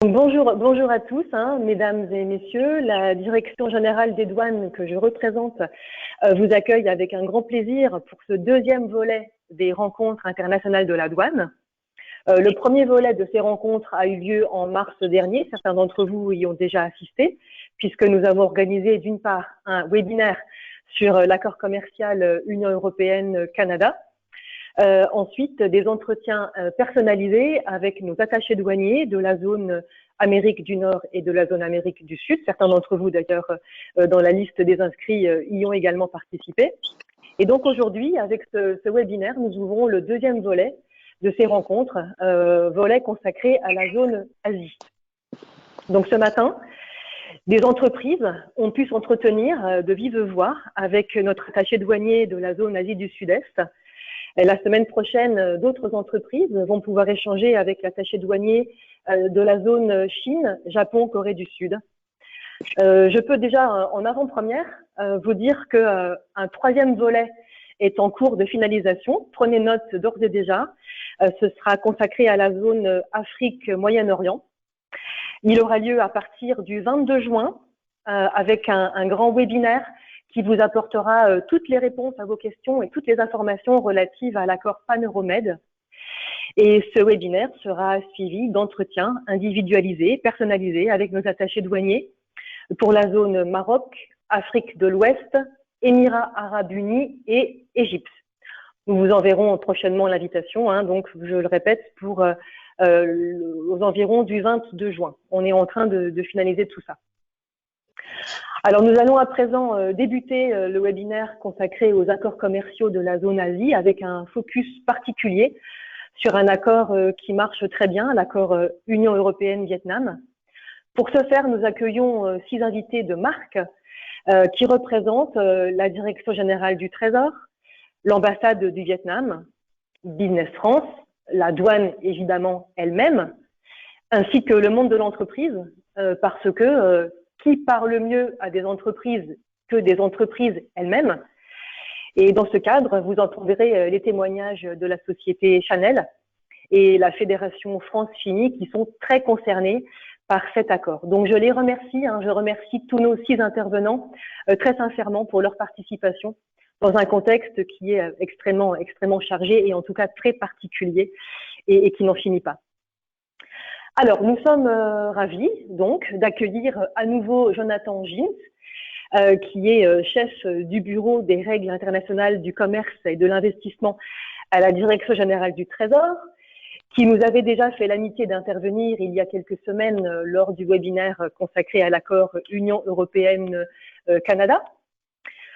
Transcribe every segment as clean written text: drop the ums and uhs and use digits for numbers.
Donc bonjour à tous, mesdames et messieurs. La Direction générale des douanes que je représente vous accueille avec un grand plaisir pour ce deuxième volet des rencontres internationales de la douane. Le premier volet de ces rencontres a eu lieu en mars dernier. Certains d'entre vous y ont déjà assisté, puisque nous avons organisé d'une part un webinaire sur l'accord commercial Union européenne-Canada. Ensuite, des entretiens personnalisés avec nos attachés douaniers de la zone Amérique du Nord et de la zone Amérique du Sud. Certains d'entre vous, d'ailleurs, dans la liste des inscrits, y ont également participé. Et donc aujourd'hui, avec ce webinaire, nous ouvrons le deuxième volet de ces rencontres, volet consacré à la zone Asie. Donc ce matin, des entreprises ont pu s'entretenir de vive voix avec notre attaché douanier de la zone Asie du Sud-Est. Et la semaine prochaine, d'autres entreprises vont pouvoir échanger avec l'attaché douanier de la zone Chine, Japon, Corée du Sud. Je peux déjà, en avant-première, vous dire qu'un troisième volet est en cours de finalisation. Prenez note d'ores et déjà. Ce sera consacré à la zone Afrique-Moyen-Orient. Il aura lieu à partir du 22 juin avec un grand webinaire qui vous apportera toutes les réponses à vos questions et toutes les informations relatives à l'accord Pan-Euromed. Et ce webinaire sera suivi d'entretiens individualisés, personnalisés avec nos attachés douaniers pour la zone Maroc, Afrique de l'Ouest, Émirats Arabes Unis et Égypte. Nous vous enverrons prochainement l'invitation, donc je le répète, pour aux environs du 22 juin. On est en train de finaliser tout ça. Alors nous allons à présent débuter le webinaire consacré aux accords commerciaux de la zone Asie avec un focus particulier sur un accord qui marche très bien, l'accord Union européenne-Vietnam. Pour ce faire, nous accueillons 6 invités de marque qui représentent la Direction générale du Trésor, l'ambassade du Vietnam, Business France, la douane évidemment elle-même, ainsi que le monde de l'entreprise, parce que qui parle mieux à des entreprises que des entreprises elles-mêmes. Et dans ce cadre, vous entendrez les témoignages de la société Chanel et la Fédération France Chimie qui sont très concernés par cet accord. Donc je les remercie, je remercie tous nos 6 intervenants très sincèrement pour leur participation dans un contexte qui est extrêmement chargé et en tout cas très particulier et qui n'en finit pas. Alors, nous sommes ravis donc d'accueillir à nouveau Jonathan Gins, qui est chef du bureau des règles internationales du commerce et de l'investissement à la Direction générale du Trésor, qui nous avait déjà fait l'amitié d'intervenir il y a quelques semaines lors du webinaire consacré à l'accord Union européenne-Canada.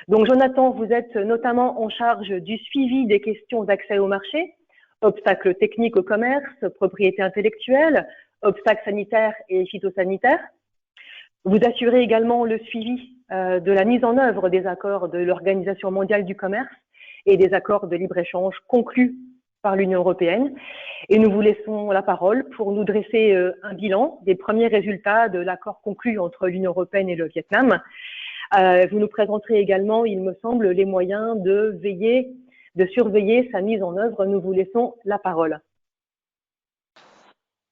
Donc Jonathan, vous êtes notamment en charge du suivi des questions d'accès au marché, obstacles techniques au commerce, propriété intellectuelle, obstacles sanitaires et phytosanitaires. Vous assurez également le suivi de la mise en œuvre des accords de l'Organisation mondiale du commerce et des accords de libre-échange conclus par l'Union européenne. Et nous vous laissons la parole pour nous dresser un bilan des premiers résultats de l'accord conclu entre l'Union européenne et le Vietnam. Vous nous présenterez également, il me semble, les moyens de surveiller sa mise en œuvre. Nous vous laissons la parole.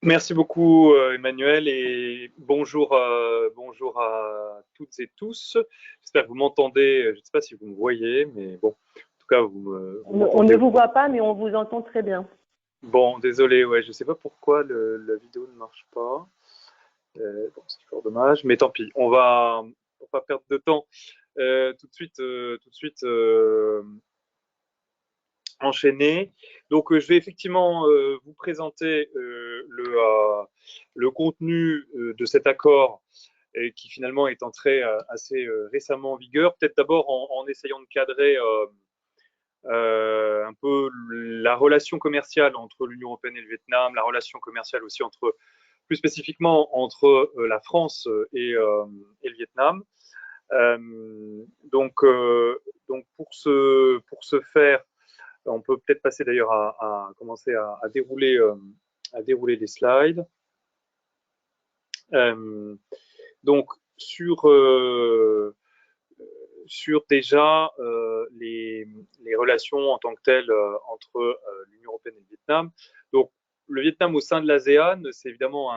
Merci beaucoup Emmanuel et bonjour à toutes et tous. J'espère que vous m'entendez. Je ne sais pas si vous me voyez, mais bon, en tout cas on ne vous voit pas, mais on vous entend très bien. Bon, désolé, ouais, je ne sais pas pourquoi la vidéo ne marche pas. Bon, c'est toujours dommage, mais tant pis. On va pas perdre de temps. Tout de suite. Enchaîner. Donc, je vais effectivement vous présenter le contenu de cet accord qui finalement est entré assez récemment en vigueur. Peut-être d'abord en essayant de cadrer un peu la relation commerciale entre l'Union européenne et le Vietnam, la relation commerciale aussi plus spécifiquement entre la France et le Vietnam. Donc pour ce faire, on peut peut-être passer d'ailleurs à commencer à dérouler les slides. Donc sur déjà les relations en tant que telles entre l'Union européenne et le Vietnam. Donc le Vietnam au sein de l'ASEAN, c'est évidemment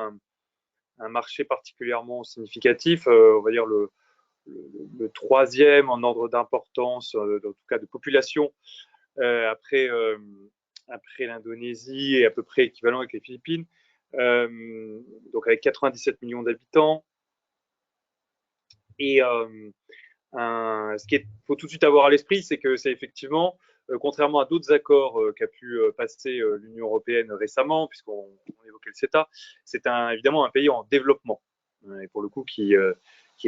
un marché particulièrement significatif, on va dire le troisième en ordre d'importance, en tout cas de population, après l'Indonésie et à peu près équivalent avec les Philippines, donc avec 97 millions d'habitants. Et ce qu'il faut tout de suite avoir à l'esprit, c'est que c'est effectivement, contrairement à d'autres accords qu'a pu passer l'Union européenne récemment, puisqu'on évoquait le CETA, c'est évidemment un pays en développement, et pour le coup qui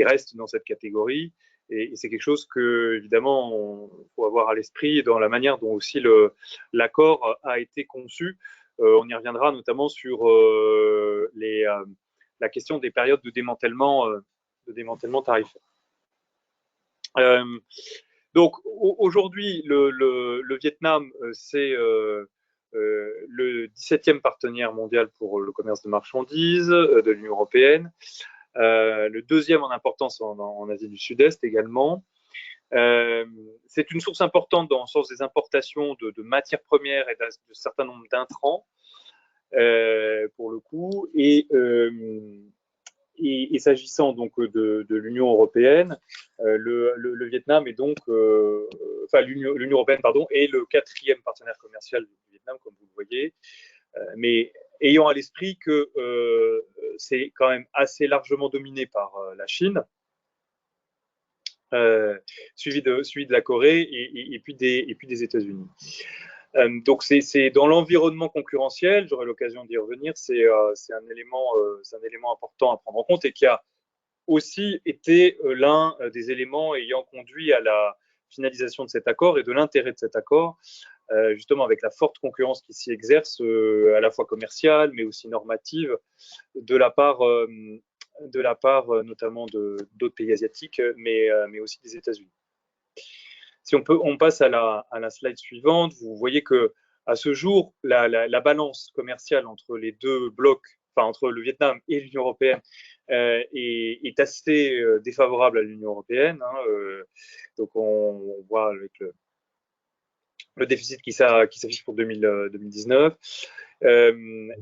reste dans cette catégorie. Et c'est quelque chose que, évidemment, il faut avoir à l'esprit dans la manière dont aussi l'accord a été conçu. On y reviendra notamment sur la question des périodes de démantèlement tarifaire. Donc aujourd'hui, le Vietnam, c'est le 17e partenaire mondial pour le commerce de marchandises de l'Union européenne, le deuxième en importance en Asie du Sud-Est également. C'est une source importante dans le sens des importations de matières premières et de certain nombre d'intrants, pour le coup. Et s'agissant donc de l'Union européenne, le Vietnam est donc, enfin l'Union européenne pardon, est le 4e partenaire commercial du Vietnam, comme vous le voyez, mais ayant à l'esprit que c'est quand même assez largement dominé par la Chine, suivi de la Corée et puis des États-Unis. Donc c'est dans l'environnement concurrentiel, j'aurai l'occasion d'y revenir, c'est un élément important à prendre en compte et qui a aussi été l'un des éléments ayant conduit à la finalisation de cet accord et de l'intérêt de cet accord, justement avec la forte concurrence qui s'y exerce, à la fois commerciale mais aussi normative, de la part notamment d'autres pays asiatiques, mais aussi des États-Unis. Si on passe à la slide suivante, vous voyez que à ce jour, la balance commerciale entre les deux blocs, enfin entre le Vietnam et l'Union européenne, est assez défavorable à l'Union européenne. Donc on voit avec le déficit qui s'affiche pour 2019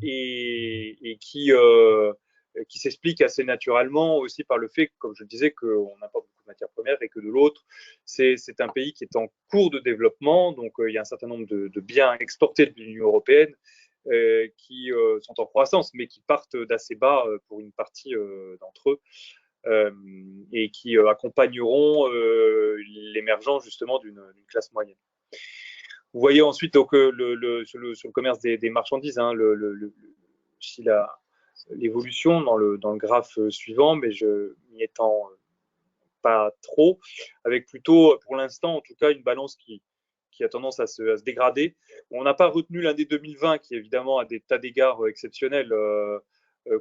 et qui s'explique assez naturellement aussi par le fait, comme je le disais, qu'on importe beaucoup de matières premières et que de l'autre, c'est un pays qui est en cours de développement. Donc, il y a un certain nombre de biens exportés de l'Union européenne qui sont en croissance, mais qui partent d'assez bas pour une partie d'entre eux. Et qui accompagneront l'émergence justement d'une classe moyenne. Vous voyez ensuite donc, sur le commerce des marchandises, ici l'évolution dans le graphe suivant, mais je n'y étends pas trop, avec plutôt, pour l'instant en tout cas, une balance qui a tendance à se dégrader. On n'a pas retenu l'année 2020, qui évidemment a des tas d'égards exceptionnels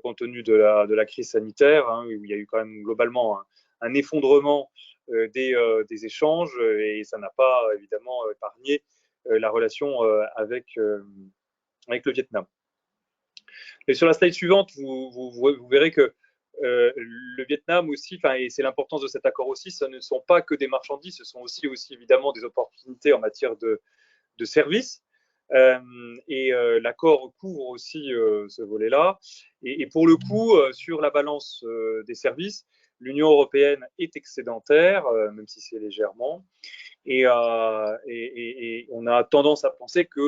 compte tenu de la crise sanitaire, où il y a eu quand même globalement un effondrement des échanges, et ça n'a pas évidemment épargné la relation avec le Vietnam. Et sur la slide suivante, vous verrez que le Vietnam aussi, et c'est l'importance de cet accord aussi, ce ne sont pas que des marchandises, ce sont aussi évidemment des opportunités en matière de services. L'accord couvre aussi ce volet-là. Et pour le coup, sur la balance des services, l'Union européenne est excédentaire, même si c'est légèrement. Et on a tendance à penser que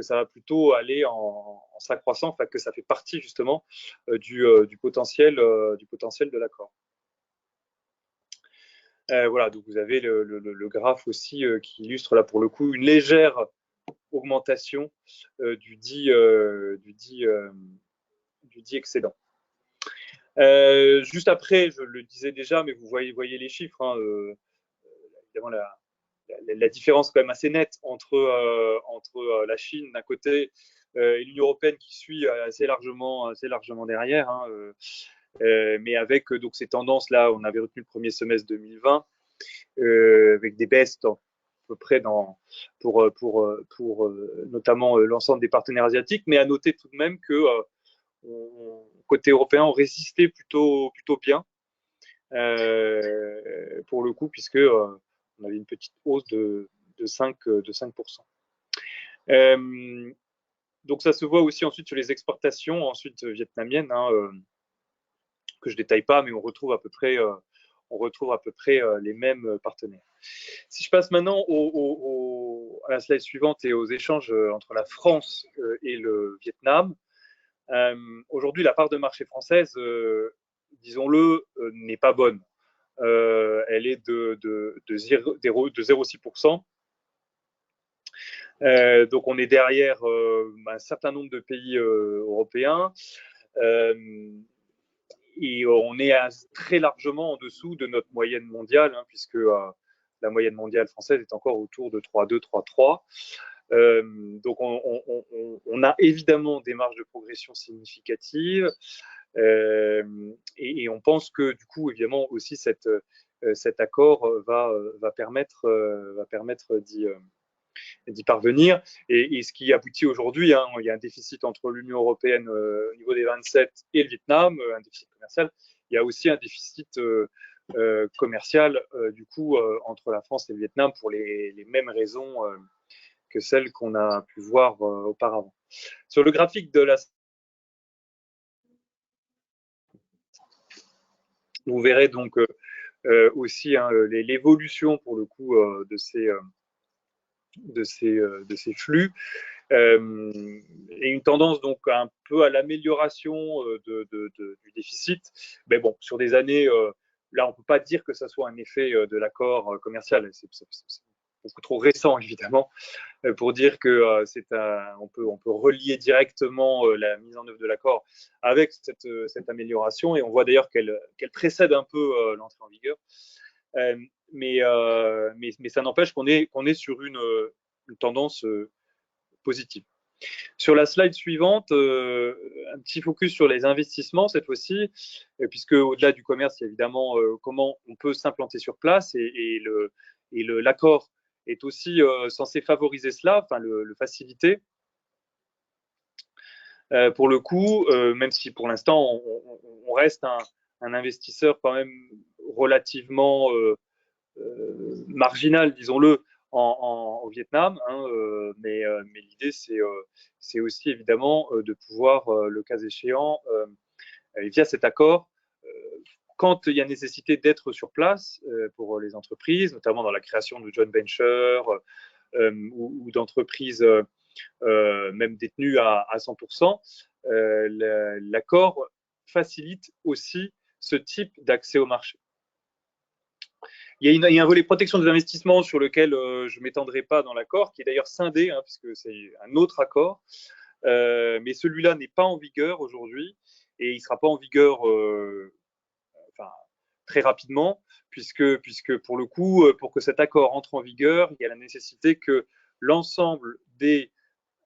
ça va plutôt aller en s'accroissant, que ça fait partie justement du potentiel de l'accord. Voilà, donc vous avez le graphe aussi qui illustre là pour le coup une légère augmentation du dit excédent. Juste après, je le disais déjà, mais vous voyez les chiffres, évidemment la différence quand même assez nette entre la Chine d'un côté et l'Union européenne qui suit assez largement derrière, mais avec donc ces tendances là, on avait retenu le premier semestre 2020 avec des baisses à peu près pour notamment l'ensemble des partenaires asiatiques, mais à noter tout de même que côté européen, on résistait plutôt bien pour le coup, puisque on avait une petite hausse de 5%. Donc ça se voit aussi ensuite sur les exportations ensuite vietnamiennes. que je détaille pas, mais on retrouve à peu près les mêmes partenaires. Si je passe maintenant à la slide suivante et aux échanges entre la France et le Vietnam, aujourd'hui, la part de marché française, disons-le, n'est pas bonne. Elle est de 0,6%. Donc on est derrière un certain nombre de pays européens et on est très largement en dessous de notre moyenne mondiale, hein, puisque la moyenne mondiale française est encore autour de 3,2, 3,3. Donc on a évidemment des marges de progression significatives et on pense que du coup évidemment aussi cet accord va permettre d'y parvenir. Et ce qui aboutit aujourd'hui, hein, il y a un déficit entre l'Union européenne au niveau des 27 et le Vietnam, un déficit commercial. Il y a aussi un déficit commercial du coup entre la France et le Vietnam pour les mêmes raisons que celles qu'on a pu voir auparavant. Sur le graphique de la vous verrez donc aussi hein, l'évolution pour le coup de ces flux et une tendance donc un peu à l'amélioration du déficit. Mais bon, sur des années, là, on ne peut pas dire que ça soit un effet de l'accord commercial. C'est beaucoup trop récent, évidemment, pour dire que on peut relier directement la mise en œuvre de l'accord avec cette amélioration. Et on voit d'ailleurs qu'elle précède un peu l'entrée en vigueur. Mais ça n'empêche qu'on est sur une tendance positive. Sur la slide suivante, un petit focus sur les investissements cette fois-ci, puisque au-delà du commerce, il y a évidemment comment on peut s'implanter sur place et l'accord est aussi censé favoriser cela, enfin le faciliter. Pour le coup, même si pour l'instant on reste un investisseur quand même relativement marginal, disons-le, au Vietnam, hein, mais l'idée c'est aussi évidemment de pouvoir, le cas échéant, via cet accord, quand il y a nécessité d'être sur place pour les entreprises, notamment dans la création de joint ventures ou d'entreprises même détenues à 100%, l'accord facilite aussi ce type d'accès au marché. Il y a un volet protection des investissements sur lequel je ne m'étendrai pas dans l'accord, qui est d'ailleurs scindé, hein, puisque c'est un autre accord. Mais celui-là n'est pas en vigueur aujourd'hui et il ne sera pas en vigueur très rapidement, puisque pour le coup, pour que cet accord entre en vigueur, il y a la nécessité que l'ensemble des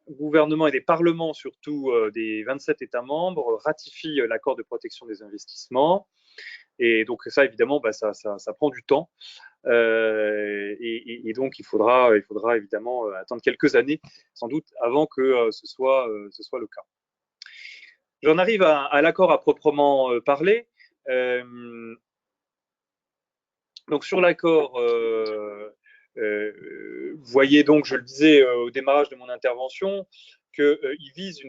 gouvernements et des parlements, surtout des 27 États membres, ratifient l'accord de protection des investissements. Et donc ça, évidemment, ça prend du temps. Et donc, il faudra évidemment attendre quelques années, sans doute, avant que ce soit le cas. J'en arrive à l'accord à proprement parler. Donc, sur l'accord, vous voyez donc, je le disais au démarrage de mon intervention, qu'il vise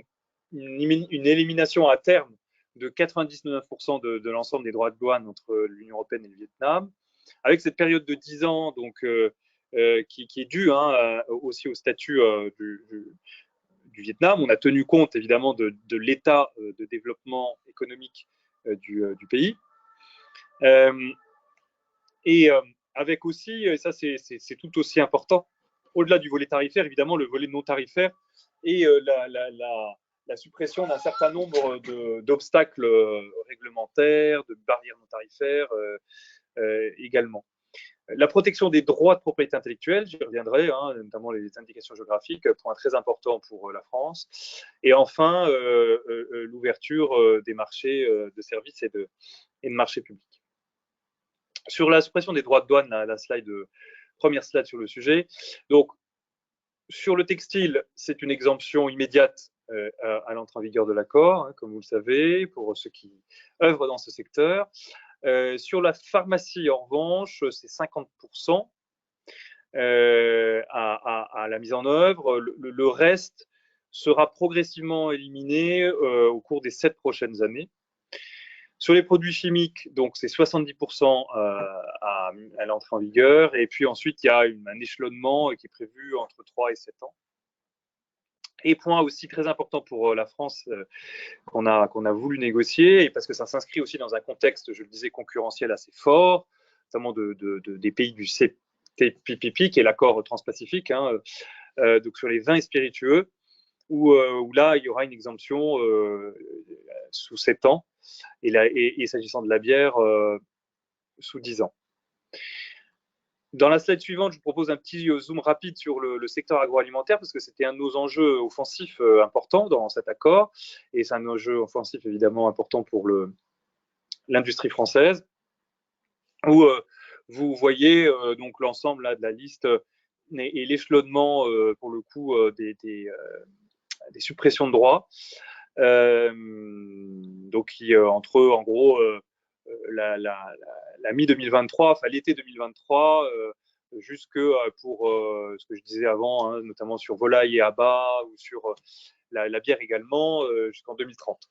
une élimination à terme de 99% de l'ensemble des droits de douane entre l'Union européenne et le Vietnam, avec cette période de 10 ans donc, qui est due hein, aussi au statut du Vietnam. On a tenu compte évidemment de l'état de développement économique du pays. Et avec aussi, et ça c'est tout aussi important, au-delà du volet tarifaire, évidemment le volet non tarifaire et la suppression d'un certain nombre d'obstacles réglementaires, de barrières non tarifaires également. La protection des droits de propriété intellectuelle, j'y reviendrai, hein, notamment les indications géographiques, point très important pour la France. Et enfin, l'ouverture des marchés de services et de marchés publics. Sur la suppression des droits de douane, la première slide sur le sujet. Donc, sur le textile, c'est une exemption immédiate à l'entrée en vigueur de l'accord, hein, comme vous le savez, pour ceux qui œuvrent dans ce secteur. Sur la pharmacie, en revanche, c'est 50% à la mise en œuvre. Le reste sera progressivement éliminé au cours des 7 prochaines années. Sur les produits chimiques, donc c'est 70% à l'entrée en vigueur. Et puis ensuite, il y a un échelonnement qui est prévu entre 3 et 7 ans. Et point aussi très important pour la France qu'on a voulu négocier, et parce que ça s'inscrit aussi dans un contexte, je le disais, concurrentiel assez fort, notamment des pays du CPTPP, qui est l'accord transpacifique, donc sur les vins et spiritueux, où là, il y aura une exemption sous 7 ans, et s'agissant de la bière, sous 10 ans. Dans la slide suivante, je vous propose un petit zoom rapide sur le secteur agroalimentaire, parce que c'était un de nos enjeux offensifs importants dans cet accord, et c'est un enjeu offensif évidemment important pour l'industrie française, où vous voyez donc l'ensemble de la liste et l'échelonnement pour le coup des suppressions de droits, donc qui entre en gros la mi-2023, enfin l'été 2023, jusque pour ce que je disais avant, notamment sur volaille et abats, ou sur la bière également, jusqu'en 2030.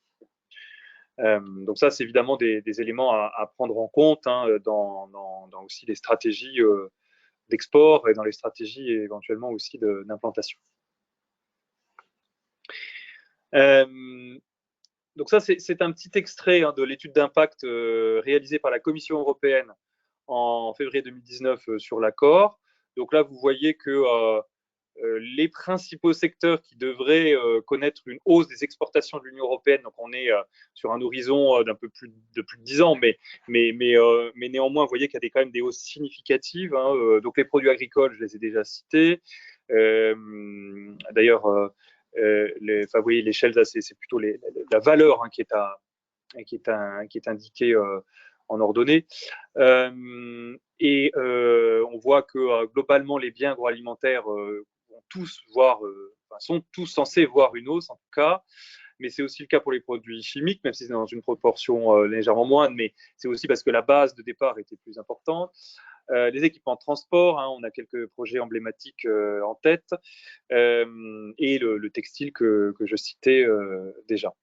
Donc ça, c'est évidemment des éléments à prendre en compte dans aussi les stratégies d'export et dans les stratégies éventuellement aussi d'implantation. Donc ça, c'est un petit extrait de l'étude d'impact réalisée par la Commission européenne en février 2019 sur l'accord. Donc là, vous voyez que les principaux secteurs qui devraient connaître une hausse des exportations de l'Union européenne, donc on est sur un horizon d'un peu plus de 10 ans, mais néanmoins, vous voyez qu'il y a quand même des hausses significatives. Donc les produits agricoles, je les ai déjà cités. D'ailleurs, vous voyez, l'échelle, c'est plutôt la valeur qui est indiquée en ordonnée. Et on voit que globalement, les biens agroalimentaires sont tous censés voir une hausse en tout cas, mais c'est aussi le cas pour les produits chimiques, même si c'est dans une proportion légèrement moindre, mais c'est aussi parce que la base de départ était plus importante. Les équipements de transport, on a quelques projets emblématiques en tête, et le textile que je citais déjà.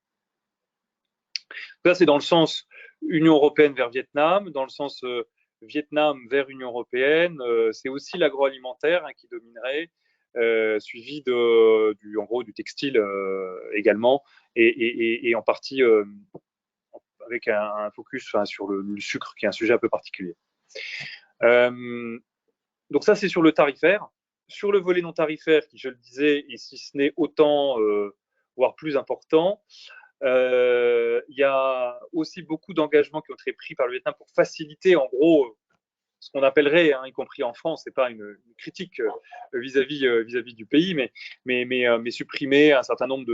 Ça, c'est dans le sens Union européenne vers Vietnam, dans le sens Vietnam vers Union européenne, c'est aussi l'agroalimentaire qui dominerait, suivi en gros du textile également, et en partie avec un focus sur le sucre, qui est un sujet un peu particulier. Donc ça, c'est sur le tarifaire. Sur le volet non tarifaire, qui, je le disais, et si ce n'est autant, voire plus important, il y a aussi beaucoup d'engagements qui ont été pris par le Vietnam pour faciliter, en gros, ce qu'on appellerait, y compris en France, c'est pas une critique vis-à-vis du pays, mais supprimer un certain nombre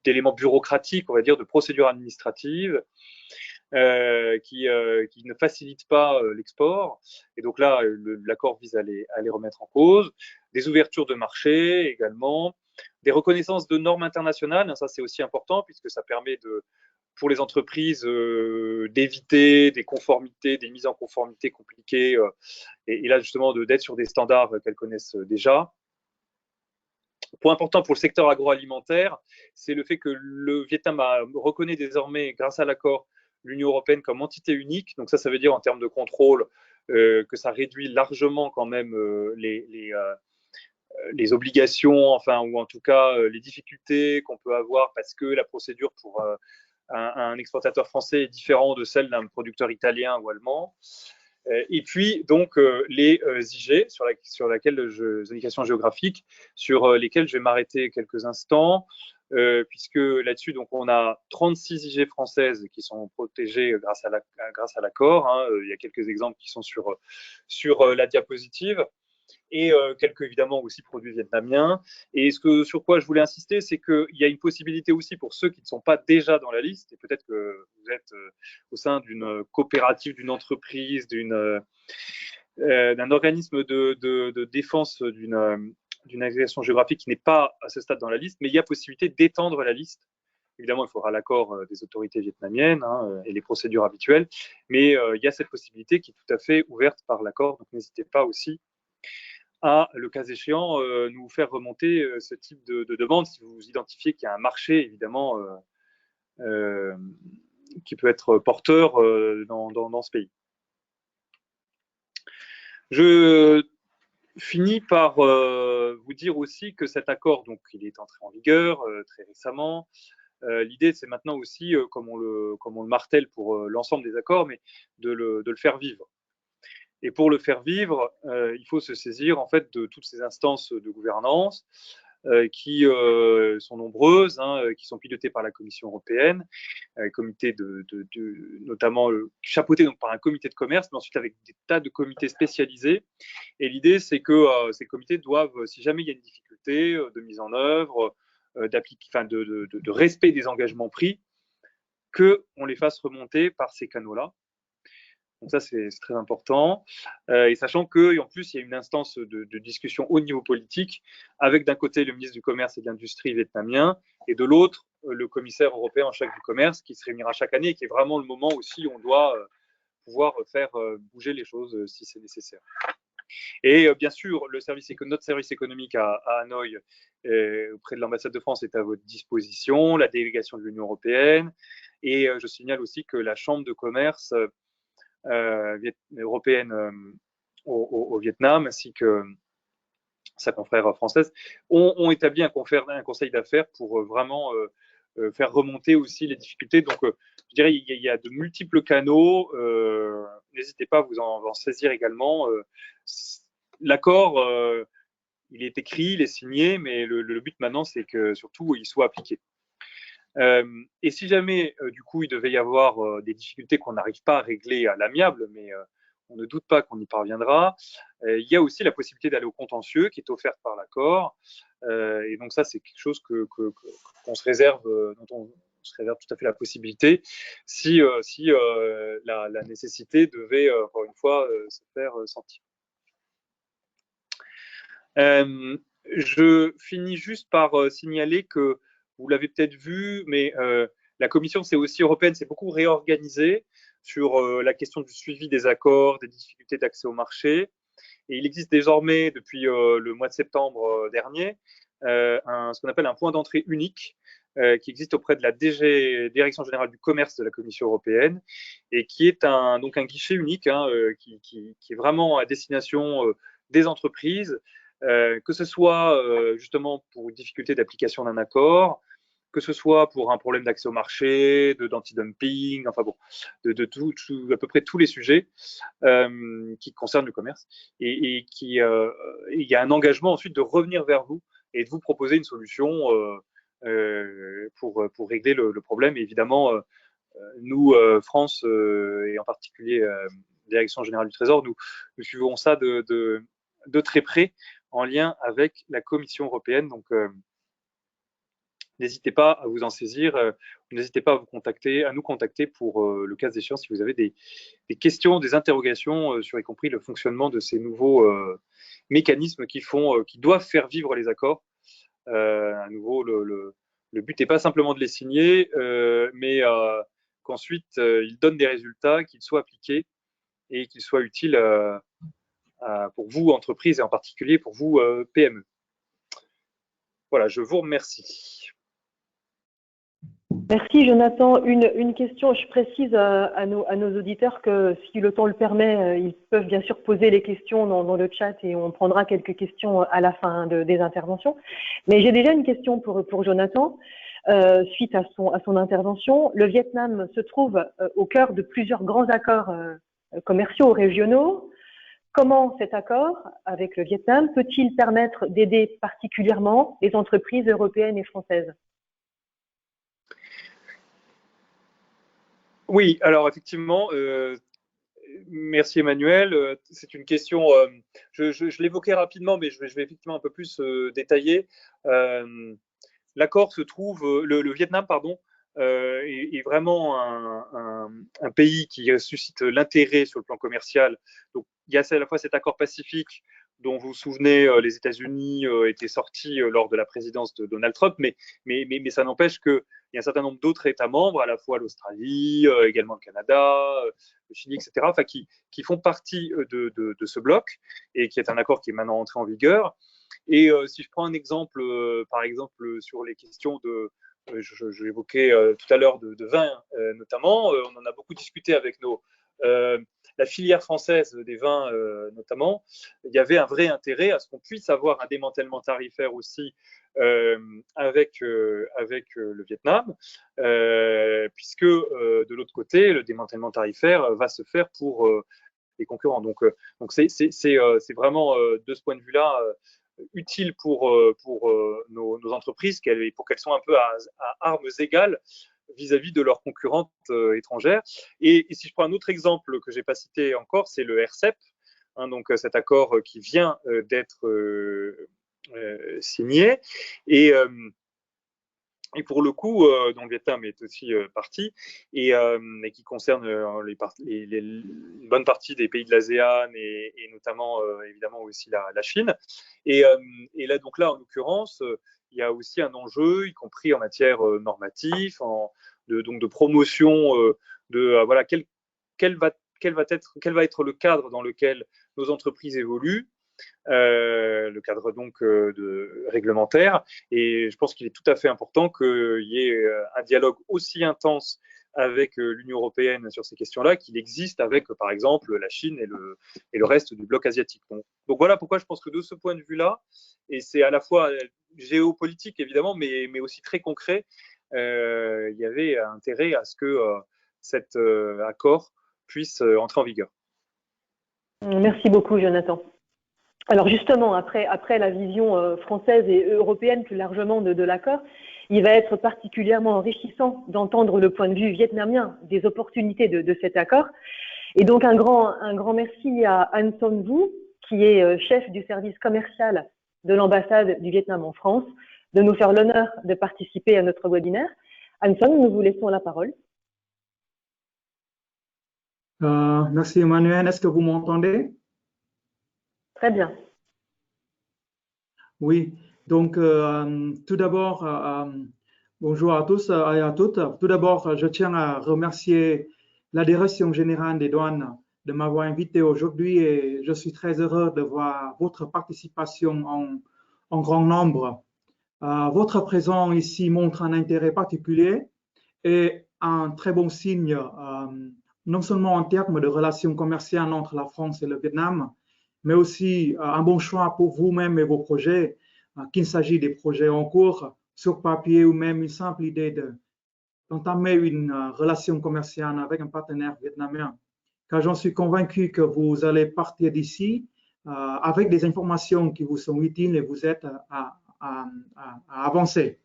d'éléments bureaucratiques, on va dire, de procédures administratives qui ne facilitent pas l'export. Et donc là, l'accord vise à les remettre en cause. Des ouvertures de marché également, des reconnaissances de normes internationales, ça c'est aussi important, puisque ça permet pour les entreprises d'éviter des conformités, des mises en conformité compliquées, et là justement d'être sur des standards qu'elles connaissent déjà. Point important pour le secteur agroalimentaire, c'est le fait que le Vietnam reconnaît désormais, grâce à l'accord, l'Union européenne comme entité unique. Donc ça veut dire en termes de contrôle que ça réduit largement quand même les obligations, enfin, ou en tout cas les difficultés qu'on peut avoir, parce que la procédure pour un exportateur français est différente de celle d'un producteur italien ou allemand. Et puis, donc, les IG, sur laquelle les indications géographiques, sur lesquelles je vais m'arrêter quelques instants, puisque là-dessus, donc, on a 36 IG françaises qui sont protégées grâce à l'accord. Il y a quelques exemples qui sont sur la diapositive, et quelques évidemment aussi produits vietnamiens. Et sur quoi je voulais insister, c'est qu'il y a une possibilité aussi pour ceux qui ne sont pas déjà dans la liste, et peut-être que vous êtes au sein d'une coopérative, d'une entreprise, d'un organisme de défense d'une agrégation géographique qui n'est pas à ce stade dans la liste, mais il y a possibilité d'étendre la liste. Évidemment, il faudra l'accord des autorités vietnamiennes et les procédures habituelles, mais il y a cette possibilité qui est tout à fait ouverte par l'accord, donc n'hésitez pas aussi à, le cas échéant, nous faire remonter ce type de demande si vous identifiez qu'il y a un marché, évidemment, porteur dans ce pays. Je finis par vous dire aussi que cet accord, donc, il est entré en vigueur très récemment. L'idée, c'est maintenant aussi, comme on le martèle pour l'ensemble des accords, mais de le faire vivre. Et pour le faire vivre, il faut se saisir en fait de toutes ces instances de gouvernance qui sont nombreuses, qui sont pilotées par la Commission européenne, comité notamment chapeauté donc par un comité de commerce, mais ensuite avec des tas de comités spécialisés. Et l'idée, c'est que ces comités doivent, si jamais il y a une difficulté de mise en œuvre, de respect des engagements pris, qu'on les fasse remonter par ces canaux-là. Donc ça, c'est très important. Et sachant qu'en plus, il y a une instance de discussion au niveau politique, avec d'un côté le ministre du Commerce et de l'Industrie vietnamien, et de l'autre, le commissaire européen en charge du commerce, qui se réunira chaque année, et qui est vraiment le moment aussi où on doit pouvoir faire bouger les choses si c'est nécessaire. Et bien sûr, notre service économique à Hanoï, auprès de l'ambassade de France, est à votre disposition, la délégation de l'Union européenne. Et je signale aussi que la Chambre de commerce européenne au Vietnam, ainsi que sa confrère française, ont établi un conseil d'affaires pour vraiment faire remonter aussi les difficultés. Donc, je dirais, il y a de multiples canaux. N'hésitez pas à vous en saisir également. L'accord, il est écrit, il est signé, mais le but maintenant, c'est que surtout, il soit appliqué. Et si jamais, du coup, il devait y avoir des difficultés qu'on n'arrive pas à régler à l'amiable, mais on ne doute pas qu'on y parviendra, il y a aussi la possibilité d'aller au contentieux qui est offerte par l'accord. Et donc ça, c'est quelque chose qu'on se réserve, dont on se réserve tout à fait la possibilité si la nécessité devait, encore une fois, se faire sentir. Je finis juste par signaler que vous l'avez peut-être vu, mais la Commission européenne s'est beaucoup réorganisée sur la question du suivi des accords, des difficultés d'accès au marché. Et il existe désormais, depuis le mois de septembre dernier, ce qu'on appelle un point d'entrée unique qui existe auprès de la Direction générale du commerce de la Commission européenne et qui est donc un guichet unique qui est vraiment à destination des entreprises, que ce soit justement pour une difficulté d'application d'un accord, que ce soit pour un problème d'accès au marché, d'anti-dumping, enfin bon, à peu près tous les sujets qui concernent le commerce. Et il y a un engagement ensuite de revenir vers vous et de vous proposer une solution pour régler le problème. Et évidemment, nous, France, et en particulier Direction générale du Trésor, nous suivons ça de très près en lien avec la Commission européenne. Donc, n'hésitez pas à vous en saisir, n'hésitez pas à nous contacter pour le cas échéant si vous avez des questions, des interrogations sur y compris le fonctionnement de ces nouveaux mécanismes qui doivent faire vivre les accords. À nouveau, le but n'est pas simplement de les signer, mais qu'ensuite ils donnent des résultats, qu'ils soient appliqués et qu'ils soient utiles pour vous, entreprises, et en particulier pour vous, PME. Voilà, je vous remercie. Merci Jonathan. Une question, je précise à nos auditeurs que si le temps le permet, ils peuvent bien sûr poser les questions dans le chat et on prendra quelques questions à la fin des interventions. Mais j'ai déjà une question pour Jonathan. Suite à son intervention, le Vietnam se trouve au cœur de plusieurs grands accords commerciaux régionaux. Comment cet accord avec le Vietnam peut-il permettre d'aider particulièrement les entreprises européennes et françaises ? Oui, alors effectivement, merci Emmanuel. C'est une question, je l'évoquais rapidement, mais je vais effectivement un peu plus détailler. L'accord se trouve, le Vietnam, pardon, est vraiment un pays qui suscite l'intérêt sur le plan commercial. Donc, il y a à la fois cet accord pacifique dont vous vous souvenez, les États-Unis étaient sortis lors de la présidence de Donald Trump, mais ça n'empêche qu'il y a un certain nombre d'autres États membres, à la fois l'Australie, également le Canada, le Chili, etc., enfin, qui font partie de ce bloc et qui est un accord qui est maintenant entré en vigueur. Et si je prends un exemple, par exemple, sur les questions J'évoquais tout à l'heure de vin notamment. On en a beaucoup discuté avec la filière française des vins notamment. Il y avait un vrai intérêt à ce qu'on puisse avoir un démantèlement tarifaire aussi avec le Vietnam, puisque de l'autre côté, le démantèlement tarifaire va se faire pour les concurrents. Donc c'est vraiment de ce point de vue-là utile pour nos entreprises, pour qu'elles soient un peu à armes égales vis-à-vis de leurs concurrentes étrangères. Et si je prends un autre exemple que je n'ai pas cité encore, c'est le RCEP, hein, donc cet accord qui vient d'être signé. Et pour le coup, dont le Vietnam est aussi partie, et qui concerne une bonne partie des pays de l'ASEAN et notamment évidemment aussi la Chine. Et là, donc là, en l'occurrence, il y a aussi un enjeu, y compris en matière normative, donc de promotion, voilà, quel va être le cadre dans lequel nos entreprises évoluent. Le cadre donc réglementaire. Et je pense qu'il est tout à fait important qu'il y ait un dialogue aussi intense avec l'Union européenne sur ces questions-là qu'il existe avec, par exemple, la Chine et le reste du bloc asiatique. Donc voilà pourquoi je pense que de ce point de vue-là, et c'est à la fois géopolitique évidemment, mais aussi très concret, il y avait intérêt à ce que cet accord puisse entrer en vigueur. Merci beaucoup, Jonathan. Alors justement, après la vision française et européenne plus largement de l'accord, il va être particulièrement enrichissant d'entendre le point de vue vietnamien des opportunités de cet accord. Et donc un grand merci à Han Son Vu, qui est chef du service commercial de l'ambassade du Vietnam en France, de nous faire l'honneur de participer à notre webinaire. Han Son, nous vous laissons la parole. Merci Emmanuel, est-ce que vous m'entendez? Très bien. Oui, donc tout d'abord, bonjour à tous et à toutes. Tout d'abord, je tiens à remercier la Direction générale des douanes de m'avoir invité aujourd'hui et je suis très heureux de voir votre participation en grand nombre. Votre présence ici montre un intérêt particulier et un très bon signe, non seulement en termes de relations commerciales entre la France et le Vietnam, mais aussi un bon choix pour vous-même et vos projets, qu'il s'agisse des projets en cours, sur papier ou même une simple idée d'entamer une relation commerciale avec un partenaire vietnamien. Car j'en suis convaincu que vous allez partir d'ici avec des informations qui vous sont utiles et vous aident à avancer.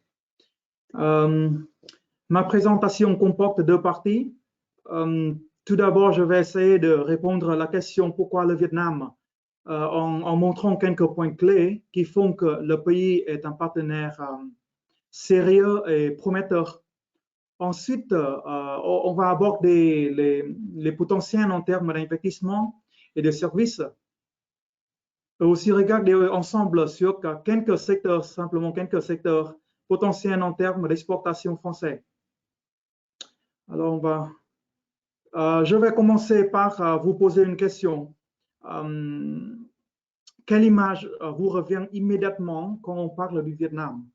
Ma présentation comporte deux parties. Tout d'abord, je vais essayer de répondre à la question pourquoi le Vietnam, en montrant quelques points clés qui font que le pays est un partenaire sérieux et prometteur. Ensuite, on va aborder les potentiels en termes d'investissement et de services. Et aussi regarder ensemble sur quelques secteurs, simplement quelques secteurs potentiels en termes d'exportation français. Alors, je vais commencer par vous poser une question. Quelle image vous revient immédiatement quand on parle du Vietnam?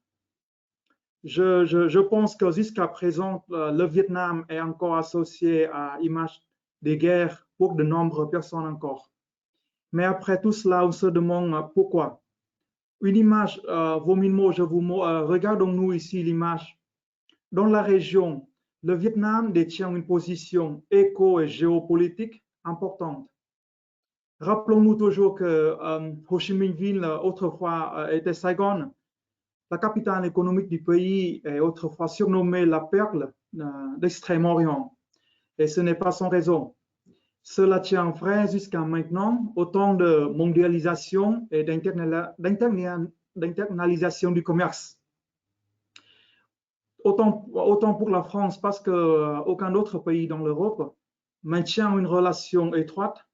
Je pense que jusqu'à présent, le Vietnam est encore associé à l'image des guerres pour de nombreuses personnes encore. Mais après tout cela, on se demande pourquoi. Une image, regardons-nous ici l'image. Dans la région, le Vietnam détient une position éco- et géopolitique importante. Rappelons-nous toujours que Ho Chi Minh Ville, autrefois, était Saigon. La capitale économique du pays est autrefois surnommée la perle d'Extrême-Orient. Et ce n'est pas sans raison. Cela tient vrai jusqu'à maintenant au temps de mondialisation et d'internalisation du commerce. Autant pour la France parce qu'aucun autre pays dans l'Europe maintient une relation étroite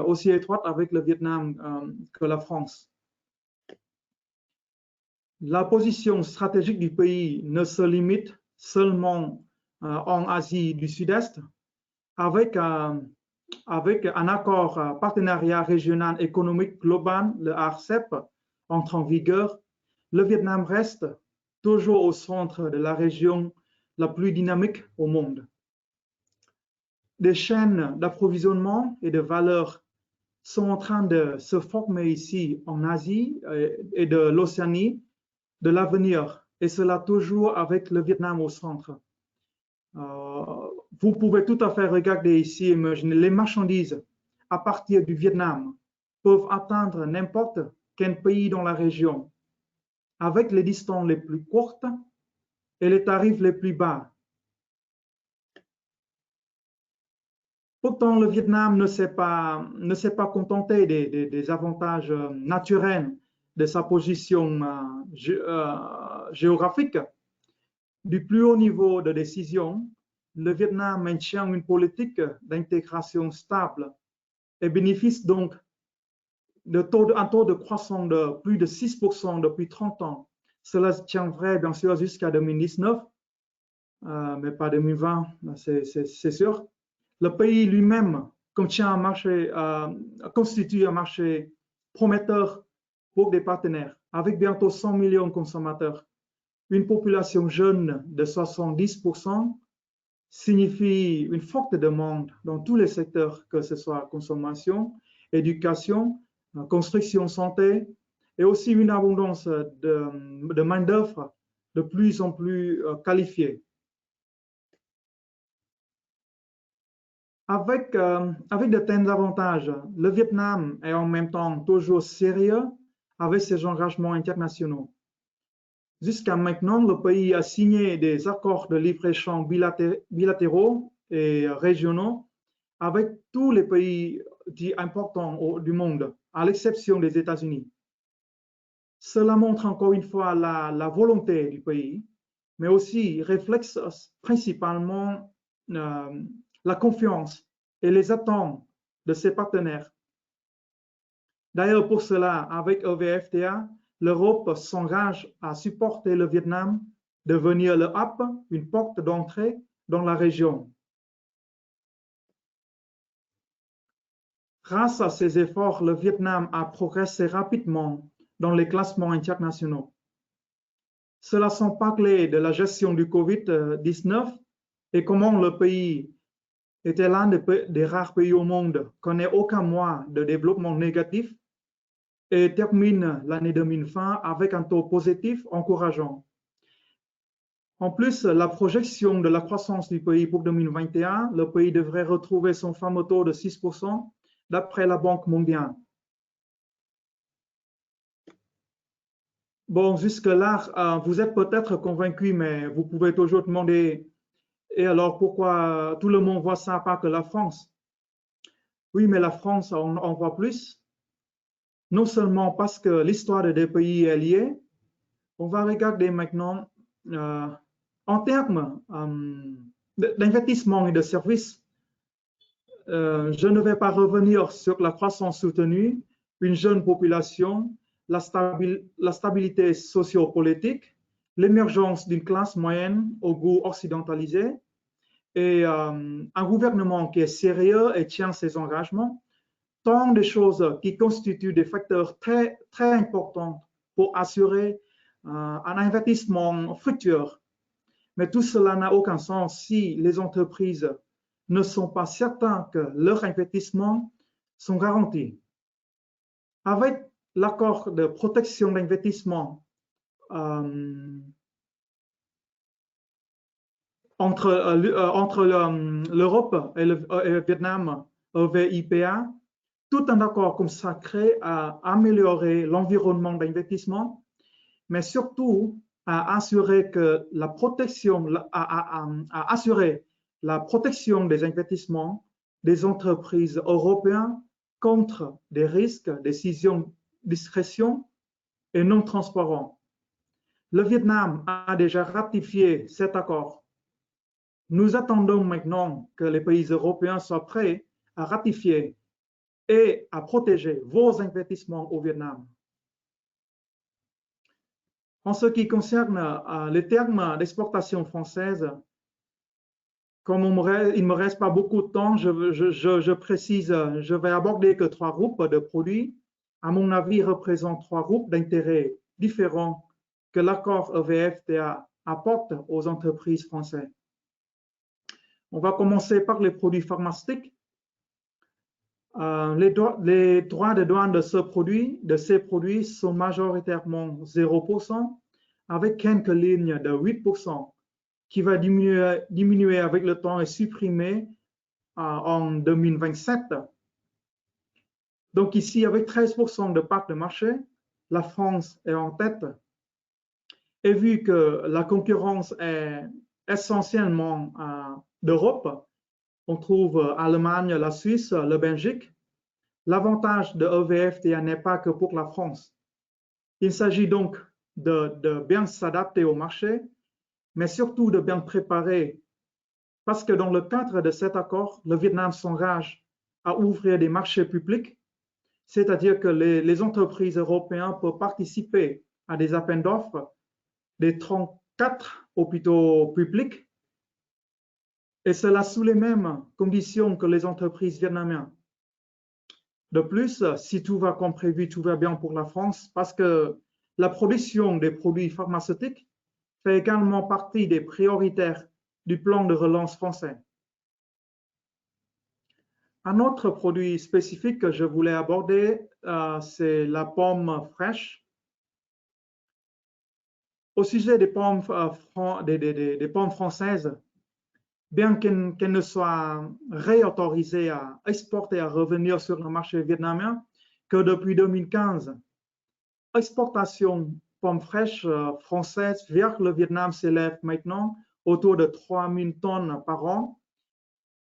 aussi étroite avec le Vietnam que la France. La position stratégique du pays ne se limite seulement en Asie du Sud-Est. Avec un accord partenariat régional économique global, le RCEP, entre en vigueur, le Vietnam reste toujours au centre de la région la plus dynamique au monde. Des chaînes d'approvisionnement et de valeur sont en train de se former ici en Asie et de l'Océanie de l'avenir, et cela toujours avec le Vietnam au centre. Vous pouvez tout à fait regarder ici, imaginer les marchandises à partir du Vietnam peuvent atteindre n'importe quel pays dans la région avec les distances les plus courtes et les tarifs les plus bas. Pourtant, le Vietnam ne s'est pas contenté des avantages naturels de sa position géographique. Du plus haut niveau de décision, le Vietnam maintient une politique d'intégration stable et bénéficie donc d'un taux de croissance de plus de 6% depuis 30 ans. Cela tient vrai, bien sûr, jusqu'à 2019, mais pas 2020, c'est sûr. Le pays lui-même constitue un marché prometteur pour des partenaires, avec bientôt 100 millions de consommateurs. Une population jeune de 70% signifie une forte demande dans tous les secteurs, que ce soit consommation, éducation, construction, santé, et aussi une abondance de main-d'œuvre de plus en plus qualifiée. Avec de tels avantages, le Vietnam est en même temps toujours sérieux avec ses engagements internationaux. Jusqu'à maintenant, le pays a signé des accords de libre-échange bilatéraux et régionaux avec tous les pays dits importants du monde, à l'exception des États-Unis. Cela montre encore une fois la volonté du pays, mais aussi reflète principalement la confiance et les attentes de ses partenaires. D'ailleurs, pour cela, avec EVFTA, l'Europe s'engage à supporter le Vietnam, devenir le hub, une porte d'entrée dans la région. Grâce à ces efforts, le Vietnam a progressé rapidement dans les classements internationaux. Cela sans parler de la gestion du Covid-19 et comment le pays était l'un des rares pays au monde qui n'ait aucun mois de développement négatif et termine l'année 2020 avec un taux positif encourageant. En plus, la projection de la croissance du pays pour 2021, le pays devrait retrouver son fameux taux de 6% d'après la Banque mondiale. Bon, jusque-là, vous êtes peut-être convaincu, mais vous pouvez toujours demander, et alors pourquoi tout le monde voit ça, pas que la France? Oui, mais la France, on voit plus. Non seulement parce que l'histoire des deux pays est liée, on va regarder maintenant en termes d'investissement et de services. Je ne vais pas revenir sur la croissance soutenue, une jeune population, la stabilité sociopolitique, l'émergence d'une classe moyenne au goût occidentalisé et un gouvernement qui est sérieux et tient ses engagements, tant de choses qui constituent des facteurs très, très importants pour assurer un investissement futur. Mais tout cela n'a aucun sens si les entreprises ne sont pas certaines que leurs investissements sont garantis. Avec l'accord de protection d'investissement entre l'Europe et le Vietnam, EVIPA, tout un accord consacré à améliorer l'environnement d'investissement, mais surtout à assurer que assurer la protection des investissements des entreprises européennes contre des risques, décisions discrétion et non transparents. Le Vietnam a déjà ratifié cet accord. Nous attendons maintenant que les pays européens soient prêts à ratifier et à protéger vos investissements au Vietnam. En ce qui concerne les termes d'exportation française, comme il ne me reste pas beaucoup de temps, je précise, je vais aborder que 3 groupes de produits. À mon avis, représentent 3 groupes d'intérêts différents que l'accord EVFTA apporte aux entreprises françaises. On va commencer par les produits pharmaceutiques. Les droits de douane de ces produits sont majoritairement 0%, avec quelques lignes de 8%, qui va diminuer avec le temps et supprimer en 2027. Donc ici, avec 13% de part de marché, la France est en tête. Et vu que la concurrence est essentiellement d'Europe, on trouve l'Allemagne, la Suisse, la Belgique. L'avantage de EVFTA n'est pas que pour la France. Il s'agit donc de bien s'adapter au marché, mais surtout de bien préparer, parce que dans le cadre de cet accord, le Vietnam s'engage à ouvrir des marchés publics, c'est-à-dire que les entreprises européennes peuvent participer à des appels d'offres des 34 hôpitaux publics, et cela sous les mêmes conditions que les entreprises vietnamiennes. De plus, si tout va comme prévu, tout va bien pour la France, parce que la production des produits pharmaceutiques fait également partie des prioritaires du plan de relance français. Un autre produit spécifique que je voulais aborder, c'est la pomme fraîche. Au sujet des pommes, des pommes françaises, bien qu'elles ne soient réautorisées à exporter et à revenir sur le marché vietnamien que depuis 2015, l'exportation pommes fraîches françaises vers le Vietnam s'élève maintenant autour de 3000 tonnes par an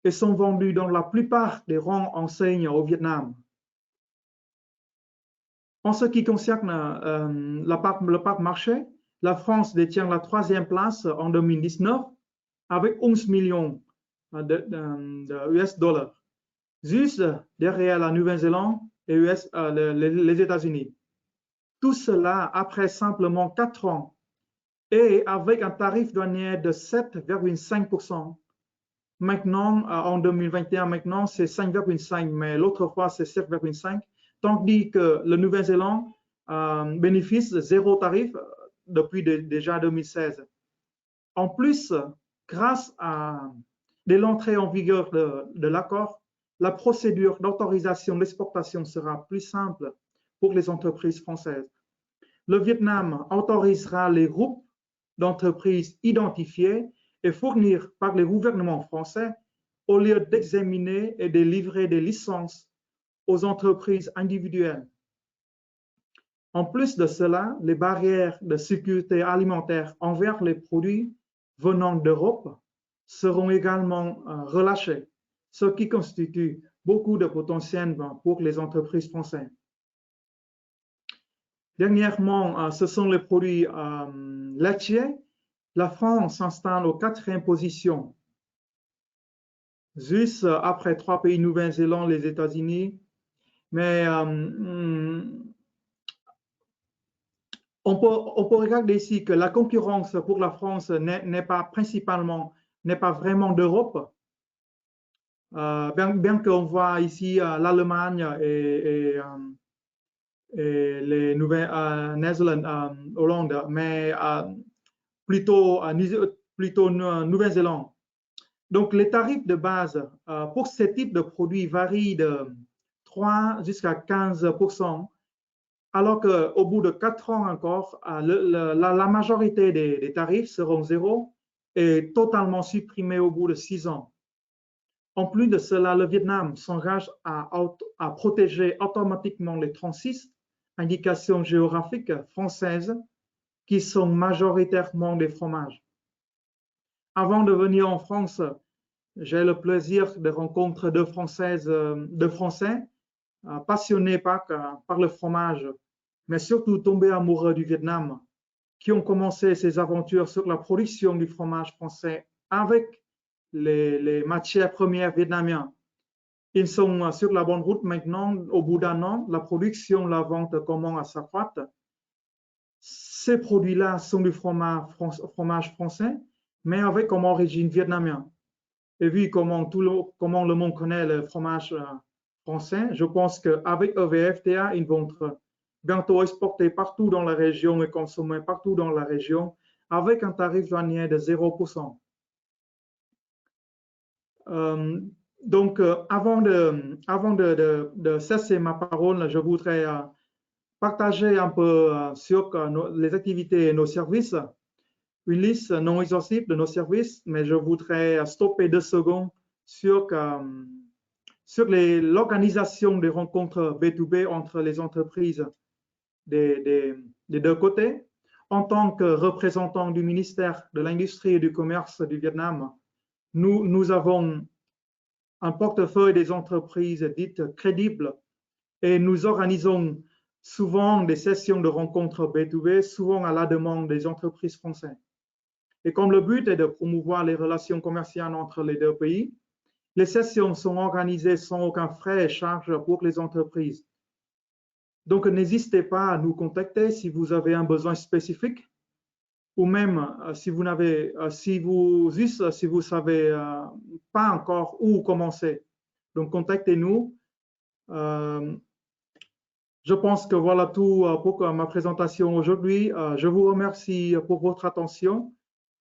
et sont vendues dans la plupart des grandes enseignes au Vietnam. En ce qui concerne le part marché, la France détient la 3e place en 2019 avec 11 millions de US dollars, juste derrière la Nouvelle-Zélande et les États-Unis. Tout cela après simplement 4 ans et avec un tarif douanier de 7,5%. Maintenant, en 2021, maintenant c'est 5,5, mais l'autre fois c'est 7,5, tandis que la Nouvelle-Zélande bénéficie de 0 tarif depuis déjà 2016. En plus, grâce à l'entrée en vigueur de l'accord, la procédure d'autorisation d'exportation sera plus simple pour les entreprises françaises. Le Vietnam autorisera les groupes d'entreprises identifiés et fournis par le gouvernement français au lieu d'examiner et de livrer des licences aux entreprises individuelles. En plus de cela, les barrières de sécurité alimentaire envers les produits venant d'Europe seront également relâchées, ce qui constitue beaucoup de potentiel pour les entreprises françaises. Dernièrement, ce sont les produits laitiers. La France s'installe aux 4e position, juste après 3 pays, Nouvelle-Zélande, les États-Unis. Mais on peut regarder ici que la concurrence pour la France n'est pas vraiment d'Europe. Bien qu'on voit ici l'Allemagne et les Netherlands, Hollande, mais plutôt Nouvelle-Zélande. Donc, les tarifs de base pour ce type de produits varient de 3 jusqu'à 15%, alors qu'au bout de 4 ans encore, la majorité des tarifs seront 0 et totalement supprimés au bout de 6 ans. En plus de cela, le Vietnam s'engage à protéger automatiquement les 36 indications géographiques françaises qui sont majoritairement des fromages. Avant de venir en France, j'ai le plaisir de rencontrer deux Français passionnés par le fromage, mais surtout tombés amoureux du Vietnam, qui ont commencé ces aventures sur la production du fromage français avec les matières premières vietnamiennes. Ils sont sur la bonne route maintenant. Au bout d'un an, la production, la vente commence à s'accroître. Ces produits-là sont du fromage français, mais avec comme origine vietnamienne. Et vu comment le monde connaît le fromage français, je pense qu'avec EVFTA, ils vont être bientôt exporter partout dans la région et consommer partout dans la région avec un tarif douanier de 0%. Donc, avant de cesser ma parole, je voudrais partager un peu sur les activités et nos services, une liste non exhaustive de nos services, mais je voudrais stopper 2 secondes sur l'organisation des rencontres B2B entre les entreprises des 2 côtés. En tant que représentant du ministère de l'Industrie et du Commerce du Vietnam, nous avons un portefeuille des entreprises dites crédibles et nous organisons souvent des sessions de rencontres B2B, souvent à la demande des entreprises françaises. Et comme le but est de promouvoir les relations commerciales entre les 2 pays, les sessions sont organisées sans aucun frais et charges pour les entreprises. Donc, n'hésitez pas à nous contacter si vous avez un besoin spécifique ou même si vous savez pas encore où commencer. Donc, contactez-nous. Je pense que voilà tout pour ma présentation aujourd'hui. Je vous remercie pour votre attention.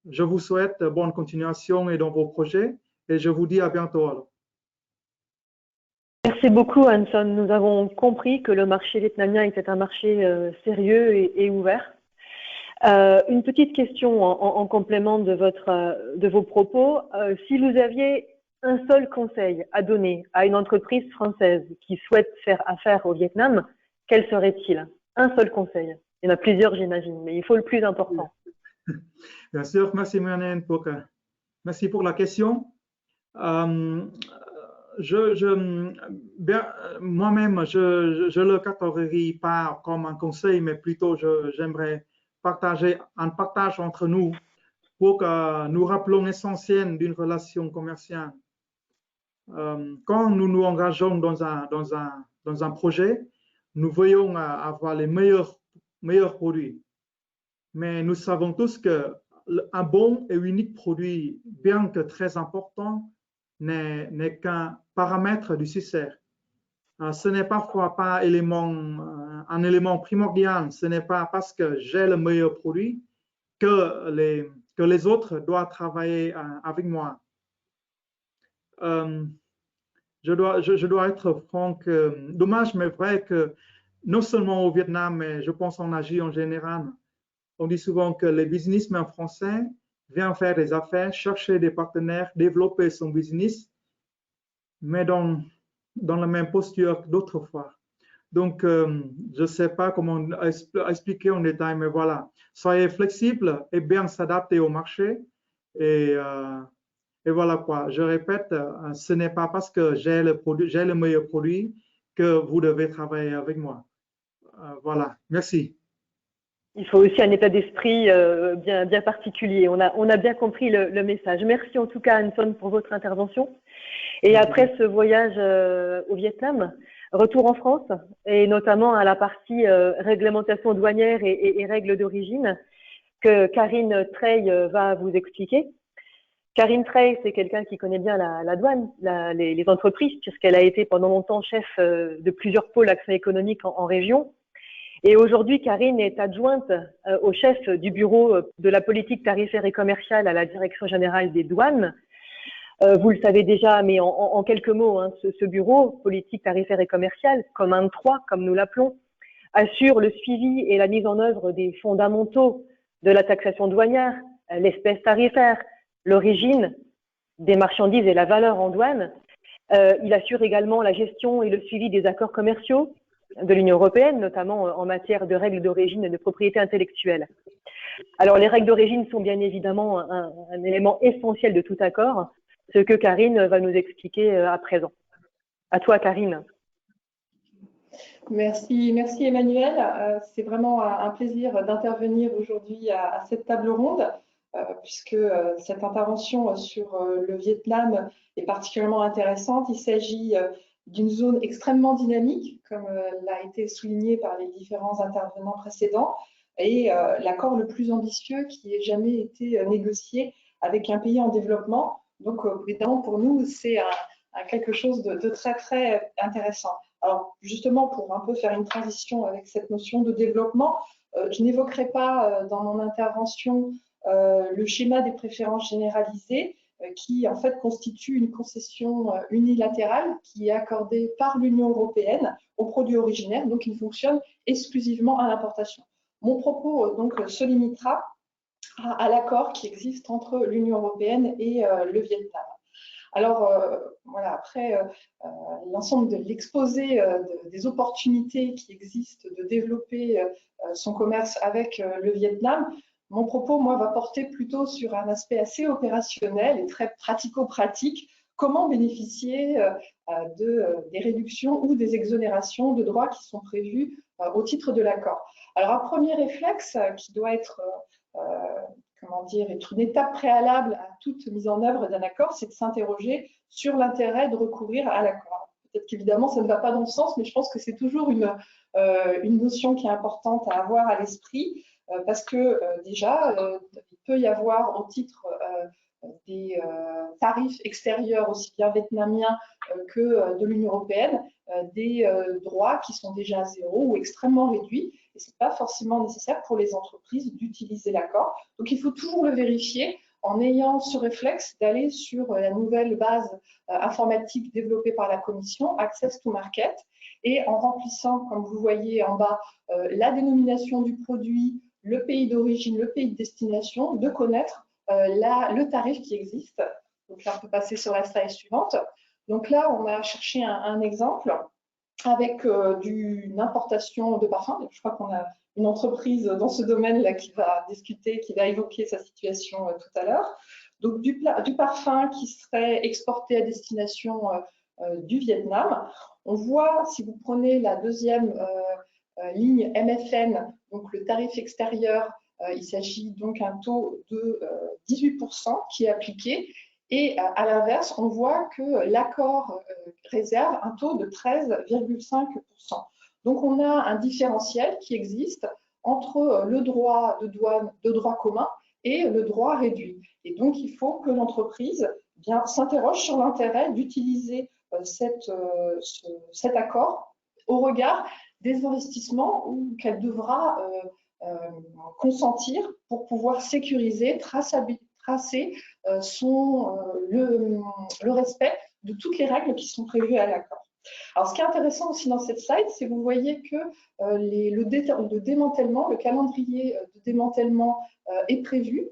Je vous souhaite bonne continuation et dans vos projets et je vous dis à bientôt. Alors. Merci beaucoup, Hanson. Nous avons compris que le marché vietnamien était un marché sérieux et ouvert. Une petite question en complément de vos propos. Si vous aviez un seul conseil à donner à une entreprise française qui souhaite faire affaire au Vietnam, quel serait-il? Un seul conseil. Il y en a plusieurs, j'imagine, mais il faut le plus important. Bien sûr, merci Marianne merci pour la question. Moi-même, je le catégorise pas comme un conseil, mais plutôt j'aimerais partager un partage entre nous pour que nous rappelons l'essentiel d'une relation commerciale. Quand nous nous engageons dans un projet, nous voyons avoir les meilleurs produits. Mais nous savons tous qu'un bon et unique produit, bien que très important, n'est qu'un paramètre du succès. Ce n'est parfois pas un élément primordial. Ce n'est pas parce que j'ai le meilleur produit que les autres doivent travailler avec moi. Je dois être franc. Dommage, mais vrai que non seulement au Vietnam, mais je pense en Asie en général, on dit souvent que les businessmen français viennent faire des affaires, chercher des partenaires, développer son business, mais dans la même posture que d'autrefois. Donc, je ne sais pas comment expliquer en détail, mais voilà. Soyez flexible et bien s'adapter au marché. Et voilà quoi. Je répète, ce n'est pas parce que j'ai le meilleur produit que vous devez travailler avec moi. Voilà. Merci. Il faut aussi un état d'esprit bien particulier. On a bien compris le message. Merci en tout cas, Hanson, pour votre intervention. Et après ce voyage au Vietnam, retour en France, et notamment à la partie réglementation douanière et règles d'origine que Karine Trey va vous expliquer. Karine Trey, c'est quelqu'un qui connaît bien la douane, les entreprises, puisqu'elle a été pendant longtemps chef de plusieurs pôles d'action économique en région. Et aujourd'hui, Karine est adjointe au chef du bureau de la politique tarifaire et commerciale à la Direction générale des douanes. Vous le savez déjà, mais en quelques mots, hein, ce bureau, politique tarifaire et commerciale, comme un 3, comme nous l'appelons, assure le suivi et la mise en œuvre des fondamentaux de la taxation douanière, l'espèce tarifaire, l'origine des marchandises et la valeur en douane. Il assure également la gestion et le suivi des accords commerciaux de l'Union européenne, notamment en matière de règles d'origine et de propriété intellectuelle. Alors, les règles d'origine sont bien évidemment un élément essentiel de tout accord, ce que Karine va nous expliquer à présent. À toi, Karine. Merci Emmanuel. C'est vraiment un plaisir d'intervenir aujourd'hui à cette table ronde, puisque cette intervention sur le Vietnam est particulièrement intéressante. Il s'agit d'une zone extrêmement dynamique, comme l'a été souligné par les différents intervenants précédents, et l'accord le plus ambitieux qui ait jamais été négocié avec un pays en développement. Donc, évidemment, pour nous, c'est quelque chose de très, très intéressant. Alors, justement, pour un peu faire une transition avec cette notion de développement, je n'évoquerai pas dans mon intervention le schéma des préférences généralisées, qui en fait constitue une concession unilatérale qui est accordée par l'Union européenne aux produits originaires, donc il fonctionne exclusivement à l'importation. Mon propos donc se limitera à l'accord qui existe entre l'Union européenne et le Vietnam. Alors, voilà, après l'ensemble de l'exposé des opportunités qui existent de développer son commerce avec le Vietnam, mon propos, moi, va porter plutôt sur un aspect assez opérationnel et très pratico-pratique. Comment bénéficier des réductions ou des exonérations de droits qui sont prévus au titre de l'accord. Alors, un premier réflexe qui doit être comment dire, être une étape préalable à toute mise en œuvre d'un accord, c'est de s'interroger sur l'intérêt de recourir à l'accord. Peut-être qu'évidemment, ça ne va pas dans le sens, mais je pense que c'est toujours une notion qui est importante à avoir à l'esprit, parce que déjà, il peut y avoir au titre des tarifs extérieurs, aussi bien vietnamiens que de l'Union européenne, des droits qui sont déjà à zéro ou extrêmement réduits. Et ce n'est pas forcément nécessaire pour les entreprises d'utiliser l'accord. Donc, il faut toujours le vérifier en ayant ce réflexe d'aller sur la nouvelle base informatique développée par la Commission, Access to Market, et en remplissant, comme vous voyez en bas, la dénomination du produit, le pays d'origine, le pays de destination, de connaître le tarif qui existe. Donc là, on peut passer sur la slide suivante. Donc là, on a cherché un exemple avec une importation de parfum. Je crois qu'on a une entreprise dans ce domaine-là qui va discuter, qui va évoquer sa situation tout à l'heure. Donc du parfum qui serait exporté à destination du Vietnam. On voit, si vous prenez la deuxième ligne MFN, donc le tarif extérieur, il s'agit donc d'un taux de 18% qui est appliqué. Et à l'inverse, on voit que l'accord réserve un taux de 13,5%. Donc, on a un différentiel qui existe entre le droit de douane de droit commun et le droit réduit. Et donc, il faut que l'entreprise s'interroge sur l'intérêt d'utiliser cet accord au regard des investissements qu'elle devra consentir pour pouvoir sécuriser, tracer le respect de toutes les règles qui sont prévues à l'accord. Alors, ce qui est intéressant aussi dans cette slide, c'est que vous voyez que le démantèlement, le calendrier de démantèlement est prévu.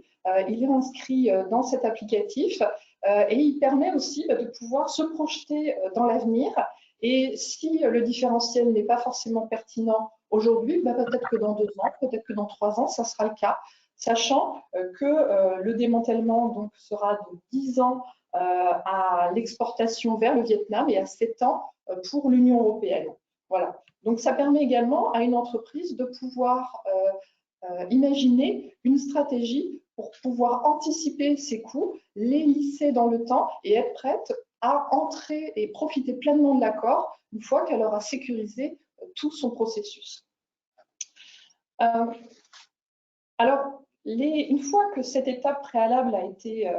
Il est inscrit dans cet applicatif et il permet aussi de pouvoir se projeter dans l'avenir. Et si le différentiel n'est pas forcément pertinent aujourd'hui, peut-être que dans 2 ans, peut-être que dans 3 ans, ça sera le cas, sachant que le démantèlement donc, sera de 10 ans à l'exportation vers le Vietnam et à 7 ans pour l'Union européenne. Voilà. Donc, ça permet également à une entreprise de pouvoir imaginer une stratégie pour pouvoir anticiper ses coûts, les lisser dans le temps et être prête à entrer et profiter pleinement de l'accord une fois qu'elle aura sécurisé tout son processus. Alors, une fois que cette étape préalable a été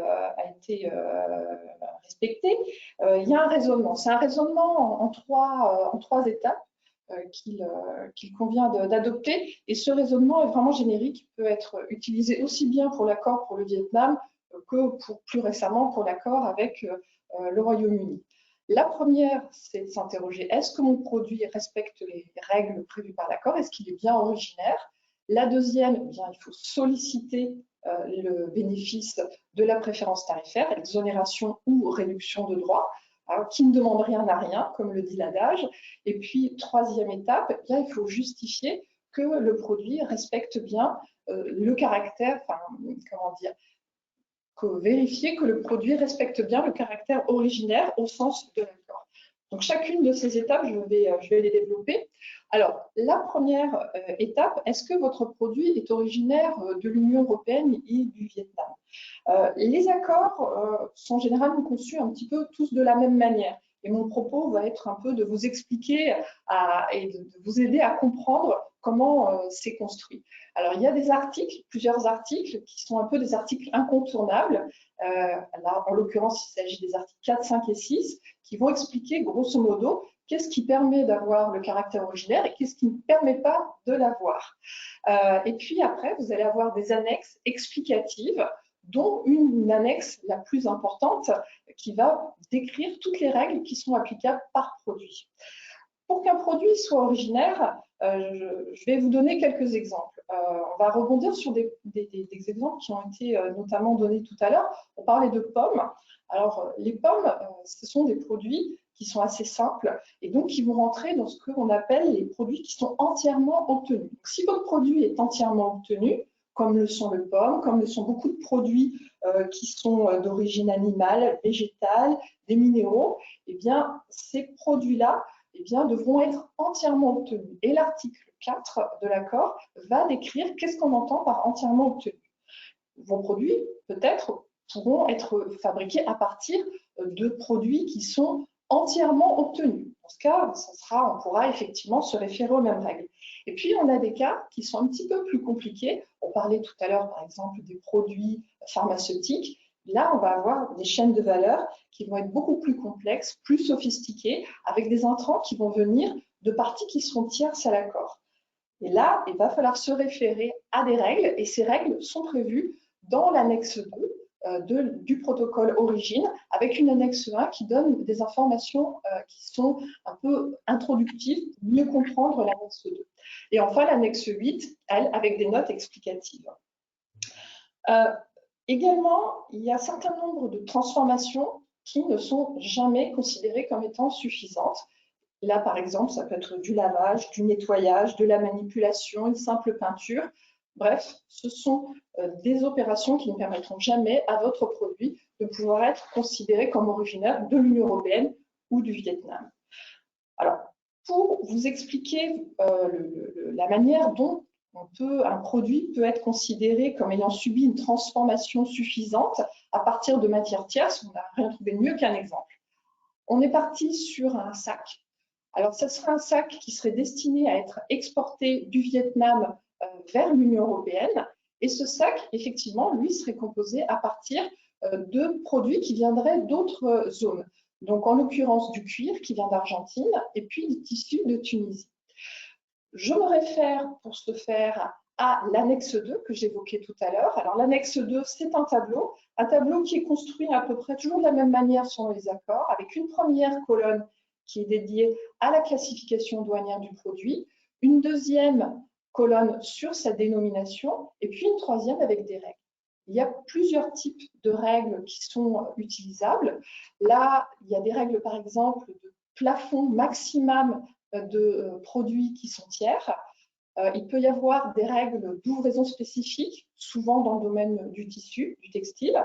respectée, il y a un raisonnement. C'est un raisonnement en trois étapes qu'il convient d'adopter. Et ce raisonnement est vraiment générique. Il peut être utilisé aussi bien pour l'accord pour le Vietnam que plus récemment pour l'accord avec le Royaume-Uni. La première, c'est de s'interroger, est-ce que mon produit respecte les règles prévues par l'accord? Est-ce qu'il est bien originaire? La deuxième, il faut solliciter le bénéfice de la préférence tarifaire, exonération ou réduction de droits, qui ne demande rien à rien, comme le dit l'adage. Et puis, troisième étape, il faut justifier que le produit respecte bien le caractère, vérifier que le produit respecte bien le caractère originaire au sens de l'accord. Donc, chacune de ces étapes, je vais les développer. Alors, la première étape, est-ce que votre produit est originaire de l'Union européenne et du Vietnam? Les accords sont généralement conçus un petit peu tous de la même manière. Et mon propos va être un peu de vous expliquer et de vous aider à comprendre comment c'est construit. Alors, il y a plusieurs articles qui sont un peu des articles incontournables. Là, en l'occurrence, il s'agit des articles 4, 5 et 6 qui vont expliquer grosso modo qu'est-ce qui permet d'avoir le caractère originaire et qu'est-ce qui ne permet pas de l'avoir. Et puis après, vous allez avoir des annexes explicatives, dont une annexe la plus importante qui va décrire toutes les règles qui sont applicables par produit. Pour qu'un produit soit originaire, je vais vous donner quelques exemples. On va rebondir sur des exemples qui ont été notamment donnés tout à l'heure. On parlait de pommes. Alors, les pommes, ce sont des produits qui sont assez simples et donc qui vont rentrer dans ce qu'on appelle les produits qui sont entièrement obtenus. Donc, si votre produit est entièrement obtenu, comme le sont les pommes, comme le sont beaucoup de produits qui sont d'origine animale, végétale, des minéraux, eh bien, ces produits-là devront être entièrement obtenus. Et l'article 4 de l'accord va décrire qu'est-ce qu'on entend par entièrement obtenu. Vos produits, peut-être, pourront être fabriqués à partir de produits qui sont entièrement obtenus. Dans ce cas, on pourra effectivement se référer aux mêmes règles. Et puis, on a des cas qui sont un petit peu plus compliqués. On parlait tout à l'heure, par exemple, des produits pharmaceutiques. Là, on va avoir des chaînes de valeur qui vont être beaucoup plus complexes, plus sophistiquées, avec des intrants qui vont venir de parties qui seront tierces à l'accord. Et là, il va falloir se référer à des règles, et ces règles sont prévues dans l'annexe 2 du protocole origine, avec une annexe 1 qui donne des informations qui sont un peu introductives pour mieux comprendre l'annexe 2. Et enfin, l'annexe 8, elle, avec des notes explicatives. Également, il y a un certain nombre de transformations qui ne sont jamais considérées comme étant suffisantes. Là, par exemple, ça peut être du lavage, du nettoyage, de la manipulation, une simple peinture. Bref, ce sont des opérations qui ne permettront jamais à votre produit de pouvoir être considéré comme originaire de l'Union européenne ou du Vietnam. Alors, pour vous expliquer la manière dont un produit peut être considéré comme ayant subi une transformation suffisante à partir de matières tierces, on n'a rien trouvé de mieux qu'un exemple. On est parti sur un sac. Alors, ce serait un sac qui serait destiné à être exporté du Vietnam vers l'Union européenne. Et ce sac, effectivement, lui, serait composé à partir de produits qui viendraient d'autres zones. Donc, en l'occurrence, du cuir qui vient d'Argentine et puis du tissu de Tunisie. Je me réfère pour ce faire à l'annexe 2 que j'évoquais tout à l'heure. Alors, l'annexe 2, c'est un tableau qui est construit à peu près toujours de la même manière selon les accords, avec une première colonne qui est dédiée à la classification douanière du produit, une deuxième colonne sur sa dénomination, et puis une troisième avec des règles. Il y a plusieurs types de règles qui sont utilisables. Là, il y a des règles, par exemple, de plafond maximum de produits qui sont tiers. Il peut y avoir des règles d'ouvraison spécifiques, souvent dans le domaine du tissu, du textile.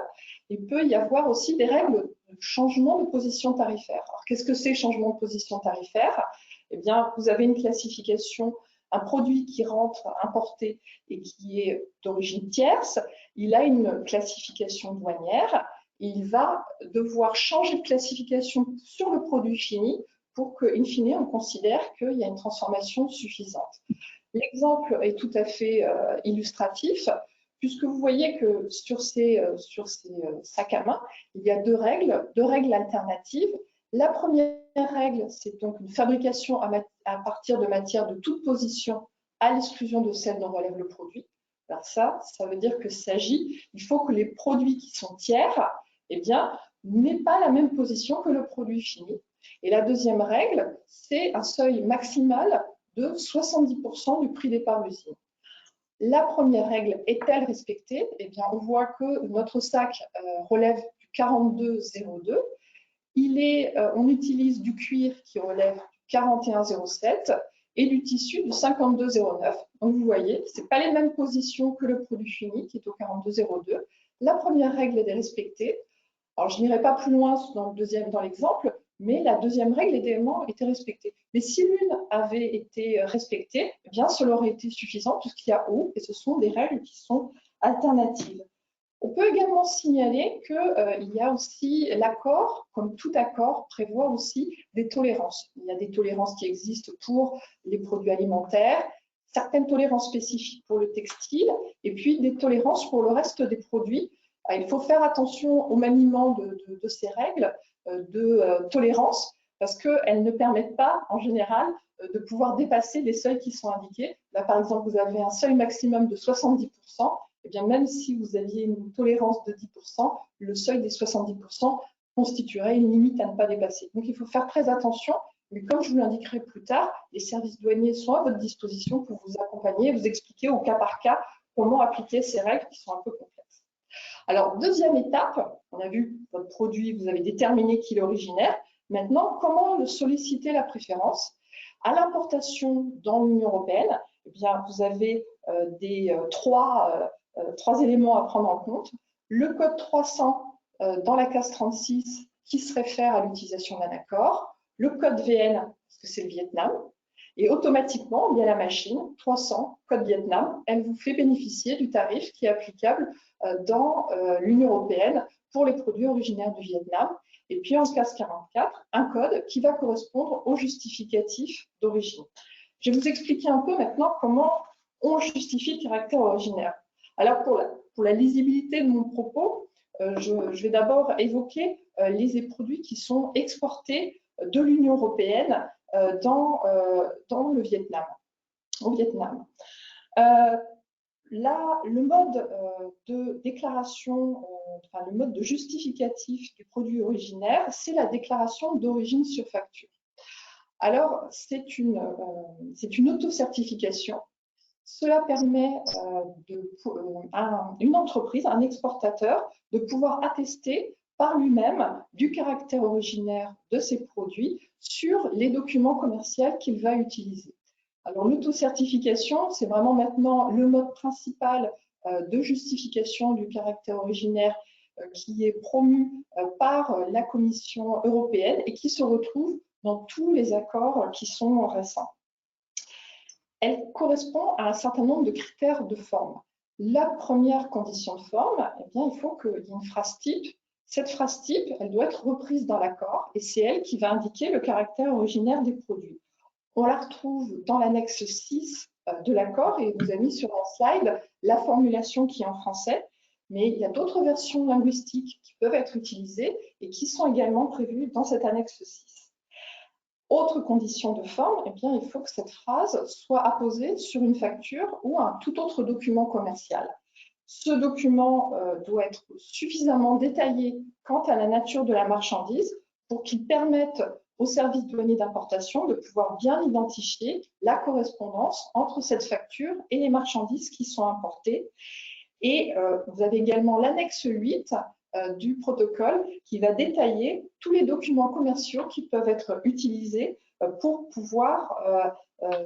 Il peut y avoir aussi des règles de changement de position tarifaire. Alors, qu'est-ce que c'est changement de position tarifaire? Eh bien, vous avez une classification, un produit qui rentre importé et qui est d'origine tierce, il a une classification douanière. Il va devoir changer de classification sur le produit fini pour qu'in fine, on considère qu'il y a une transformation suffisante. L'exemple est tout à fait illustratif, puisque vous voyez que sur ces sacs à main, il y a deux règles alternatives. La première règle, c'est donc une fabrication à partir de matières de toute position, à l'exclusion de celle dont relève le produit. Alors ça veut dire que il faut que les produits qui sont tiers, eh bien, n'aient pas la même position que le produit fini. Et la deuxième règle, c'est un seuil maximal de 70% du prix départ d'usine. La première règle est-elle respectée? Eh bien, on voit que notre sac relève du 42,02. On utilise du cuir qui relève du 41,07 et du tissu du 52,09. Donc, vous voyez, ce n'est pas les mêmes positions que le produit fini qui est au 42,02. La première règle est respectée. Alors, je n'irai pas plus loin dans l'exemple, mais la deuxième règle également était respectée. Mais si l'une avait été respectée, eh bien, cela aurait été suffisant puisqu'il y a haut et ce sont des règles qui sont alternatives. On peut également signaler qu'il y a aussi l'accord, comme tout accord, prévoit aussi des tolérances. Il y a des tolérances qui existent pour les produits alimentaires, certaines tolérances spécifiques pour le textile et puis des tolérances pour le reste des produits. Il faut faire attention au maniement de ces règles de tolérance parce qu'elles ne permettent pas, en général, de pouvoir dépasser les seuils qui sont indiqués. Là, par exemple, vous avez un seuil maximum de 70%. Eh bien, même si vous aviez une tolérance de 10%, le seuil des 70% constituerait une limite à ne pas dépasser. Donc, il faut faire très attention. Mais comme je vous l'indiquerai plus tard, les services douaniers sont à votre disposition pour vous accompagner et vous expliquer au cas par cas comment appliquer ces règles qui sont un peu complexes. Alors, deuxième étape, on a vu votre produit, vous avez déterminé qui est l'originaire. Maintenant, comment solliciter la préférence? À l'importation dans l'Union européenne, eh bien, vous avez trois éléments à prendre en compte. Le code 300 dans la case 36 qui se réfère à l'utilisation d'un accord, le code VN, parce que c'est le Vietnam, et automatiquement, via la machine 300, code Vietnam, elle vous fait bénéficier du tarif qui est applicable dans l'Union européenne pour les produits originaires du Vietnam. Et puis en case 44, un code qui va correspondre au justificatif d'origine. Je vais vous expliquer un peu maintenant comment on justifie le caractère originaire. Alors pour la lisibilité de mon propos, je vais d'abord évoquer les produits qui sont exportés de l'Union européenne dans le Vietnam, au Vietnam. Là, le mode de déclaration, le mode de justificatif du produit originaire, c'est la déclaration d'origine sur facture. Alors, c'est une autocertification. Cela permet à une entreprise, un exportateur, de pouvoir attester par lui-même du caractère originaire de ses produits sur les documents commerciaux qu'il va utiliser. Alors, l'autocertification, c'est vraiment maintenant le mode principal de justification du caractère originaire qui est promu par la Commission européenne et qui se retrouve dans tous les accords qui sont récents. Elle correspond à un certain nombre de critères de forme. La première condition de forme, eh bien, il faut qu'il y ait une phrase type. Cette phrase type, elle doit être reprise dans l'accord et c'est elle qui va indiquer le caractère originaire des produits. On la retrouve dans l'annexe 6 de l'accord et vous avez mis sur un slide la formulation qui est en français, mais il y a d'autres versions linguistiques qui peuvent être utilisées et qui sont également prévues dans cette annexe 6. Autre condition de forme, eh bien, il faut que cette phrase soit apposée sur une facture ou un tout autre document commercial. Ce document doit être suffisamment détaillé quant à la nature de la marchandise pour qu'il permette au service douanier d'importation de pouvoir bien identifier la correspondance entre cette facture et les marchandises qui sont importées. Et vous avez également l'annexe 8 du protocole qui va détailler tous les documents commerciaux qui peuvent être utilisés pour pouvoir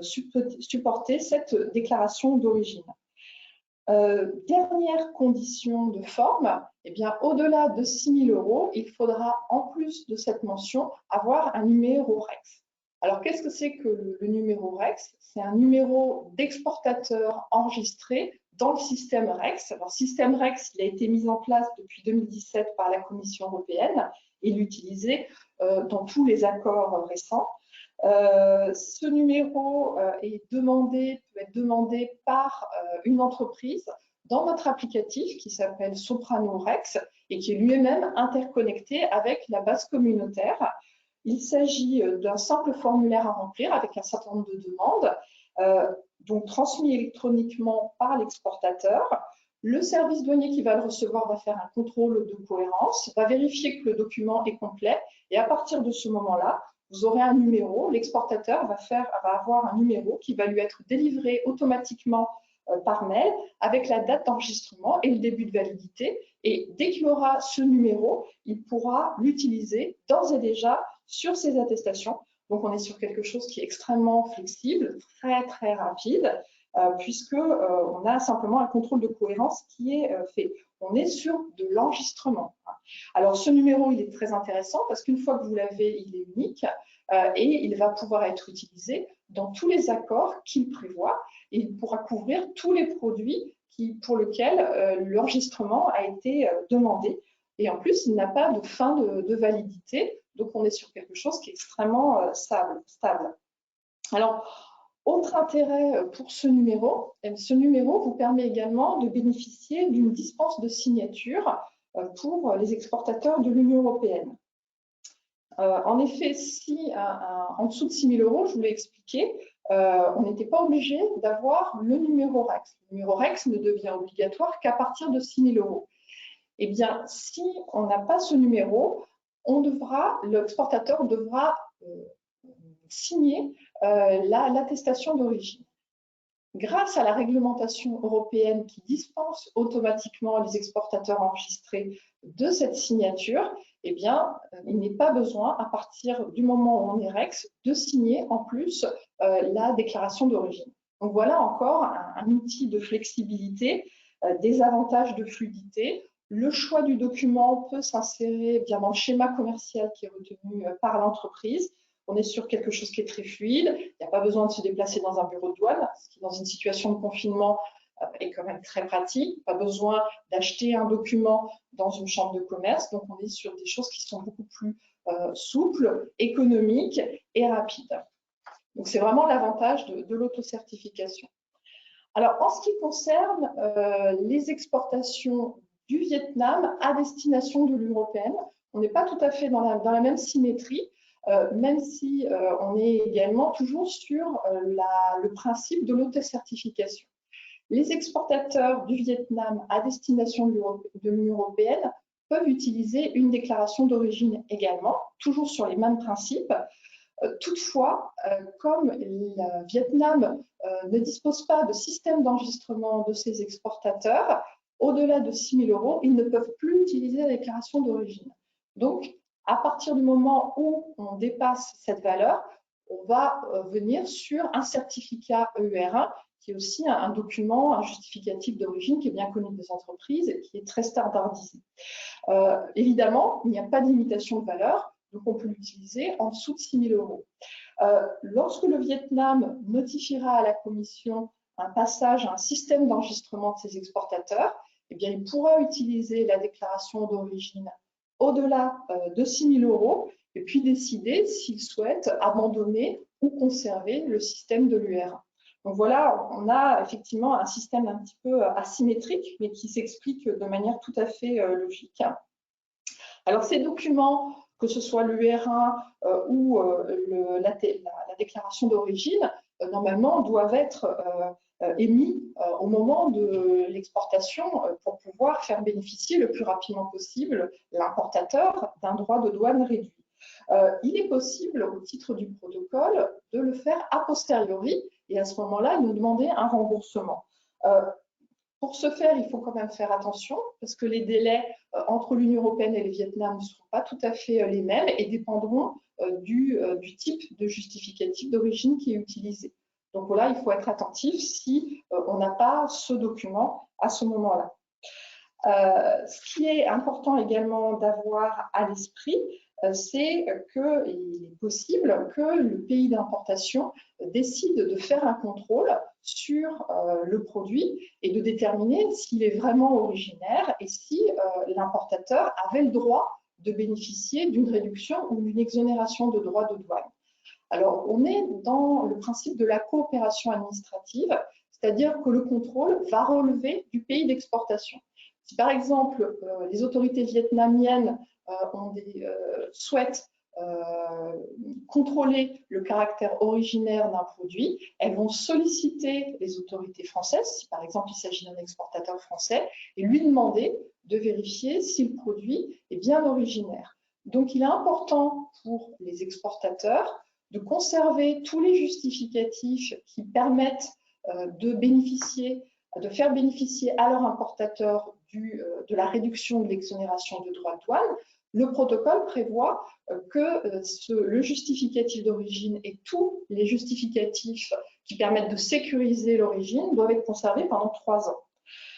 supporter cette déclaration d'origine. Dernière condition de forme, eh bien, au-delà de 6 000 €, il faudra, en plus de cette mention, avoir un numéro REX. Alors, qu'est-ce que c'est que le numéro REX? C'est un numéro d'exportateur enregistré dans le système REX. Alors, le système REX, il a été mis en place depuis 2017 par la Commission européenne et il est utilisé dans tous les accords récents. Ce numéro peut être demandé par une entreprise dans notre applicatif qui s'appelle Soprano Rex et qui est lui-même interconnecté avec la base communautaire. Il s'agit d'un simple formulaire à remplir avec un certain nombre de demandes, donc transmis électroniquement par l'exportateur. Le service douanier qui va le recevoir va faire un contrôle de cohérence, va vérifier que le document est complet et à partir de ce moment-là, vous aurez un numéro, l'exportateur va avoir un numéro qui va lui être délivré automatiquement par mail avec la date d'enregistrement et le début de validité. Et dès qu'il aura ce numéro, il pourra l'utiliser d'ores et déjà sur ses attestations. Donc, on est sur quelque chose qui est extrêmement flexible, très, très rapide, puisqu'on a simplement un contrôle de cohérence qui est fait. On est sur de l'enregistrement. Alors, ce numéro, il est très intéressant parce qu'une fois que vous l'avez, il est unique et il va pouvoir être utilisé dans tous les accords qu'il prévoit et il pourra couvrir tous les produits pour lesquels l'enregistrement a été demandé. Et en plus, il n'a pas de fin de validité, donc on est sur quelque chose qui est extrêmement stable. Alors, autre intérêt pour ce numéro vous permet également de bénéficier d'une dispense de signature pour les exportateurs de l'Union européenne. En effet, si en dessous de 6 000 €, je vous l'ai expliqué, on n'était pas obligé d'avoir le numéro REX. Le numéro REX ne devient obligatoire qu'à partir de 6 000 €. Eh bien, si on n'a pas ce numéro, l'exportateur devra signer l'attestation d'origine. Grâce à la réglementation européenne qui dispense automatiquement les exportateurs enregistrés de cette signature, eh bien, il n'est pas besoin, à partir du moment où on est REX, de signer en plus la déclaration d'origine. Donc voilà encore un outil de flexibilité, des avantages de fluidité. Le choix du document peut s'insérer bien dans le schéma commercial qui est retenu par l'entreprise. On est sur quelque chose qui est très fluide. Il n'y a pas besoin de se déplacer dans un bureau de douane, ce qui, dans une situation de confinement, est quand même très pratique. Pas besoin d'acheter un document dans une chambre de commerce. Donc, on est sur des choses qui sont beaucoup plus souples, économiques et rapides. Donc, c'est vraiment l'avantage de l'autocertification. Alors, en ce qui concerne les exportations du Vietnam à destination de l'Union européenne, on n'est pas tout à fait dans la même symétrie. Même si on est également toujours sur le principe de l'autocertification. Les exportateurs du Vietnam à destination de l'Union européenne peuvent utiliser une déclaration d'origine également, toujours sur les mêmes principes. Toutefois, comme le Vietnam ne dispose pas de système d'enregistrement de ses exportateurs, au-delà de 6 000 €, ils ne peuvent plus utiliser la déclaration d'origine. Donc, à partir du moment où on dépasse cette valeur, on va venir sur un certificat EUR1, qui est aussi un document, un justificatif d'origine qui est bien connu des entreprises et qui est très standardisé. Évidemment, il n'y a pas de limitation de valeur, donc on peut l'utiliser en dessous de 6 000 €. Lorsque le Vietnam notifiera à la Commission un passage à un système d'enregistrement de ses exportateurs, eh bien, il pourra utiliser la déclaration d'origine au-delà de 6 000 € et puis décider s'il souhaite abandonner ou conserver le système de l'UR1. Donc voilà, on a effectivement un système un petit peu asymétrique, mais qui s'explique de manière tout à fait logique. Alors ces documents, que ce soit l'UR1 ou la déclaration d'origine, normalement doivent être émis au moment de l'exportation pour pouvoir faire bénéficier le plus rapidement possible l'importateur d'un droit de douane réduit. Il est possible, au titre du protocole, de le faire a posteriori et à ce moment-là, nous demander un remboursement. Pour ce faire, il faut quand même faire attention parce que les délais entre l'Union européenne et le Vietnam ne seront pas tout à fait les mêmes et dépendront du type de justificatif d'origine qui est utilisé. Donc là, il faut être attentif si on n'a pas ce document à ce moment-là. Ce qui est important également d'avoir à l'esprit, c'est qu'il est possible que le pays d'importation décide de faire un contrôle sur le produit et de déterminer s'il est vraiment originaire et si l'importateur avait le droit de bénéficier d'une réduction ou d'une exonération de droits de douane. Alors, on est dans le principe de la coopération administrative, c'est-à-dire que le contrôle va relever du pays d'exportation. Si par exemple, les autorités vietnamiennes souhaitent contrôler le caractère originaire d'un produit, elles vont solliciter les autorités françaises, si par exemple il s'agit d'un exportateur français, et lui demander de vérifier si le produit est bien originaire. Donc il est important pour les exportateurs de conserver tous les justificatifs qui permettent de faire bénéficier à leur importateur de la réduction de l'exonération de droits de douane. Le protocole prévoit que le justificatif d'origine et tous les justificatifs qui permettent de sécuriser l'origine doivent être conservés pendant 3 ans.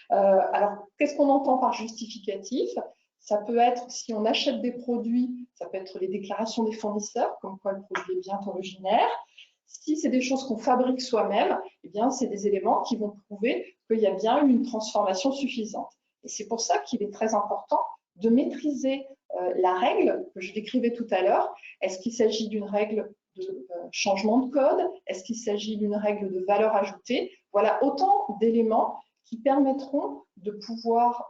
Alors, qu'est-ce qu'on entend par justificatif? Ça peut être, si on achète des produits, ça peut être les déclarations des fournisseurs, comme quoi le produit est bien originaire. Si c'est des choses qu'on fabrique soi-même, eh bien, c'est des éléments qui vont prouver qu'il y a bien eu une transformation suffisante. Et c'est pour ça qu'il est très important de maîtriser la règle que je décrivais tout à l'heure. Est-ce qu'il s'agit d'une règle de changement de code? Est-ce qu'il s'agit d'une règle de valeur ajoutée? Voilà autant d'éléments qui permettront de pouvoir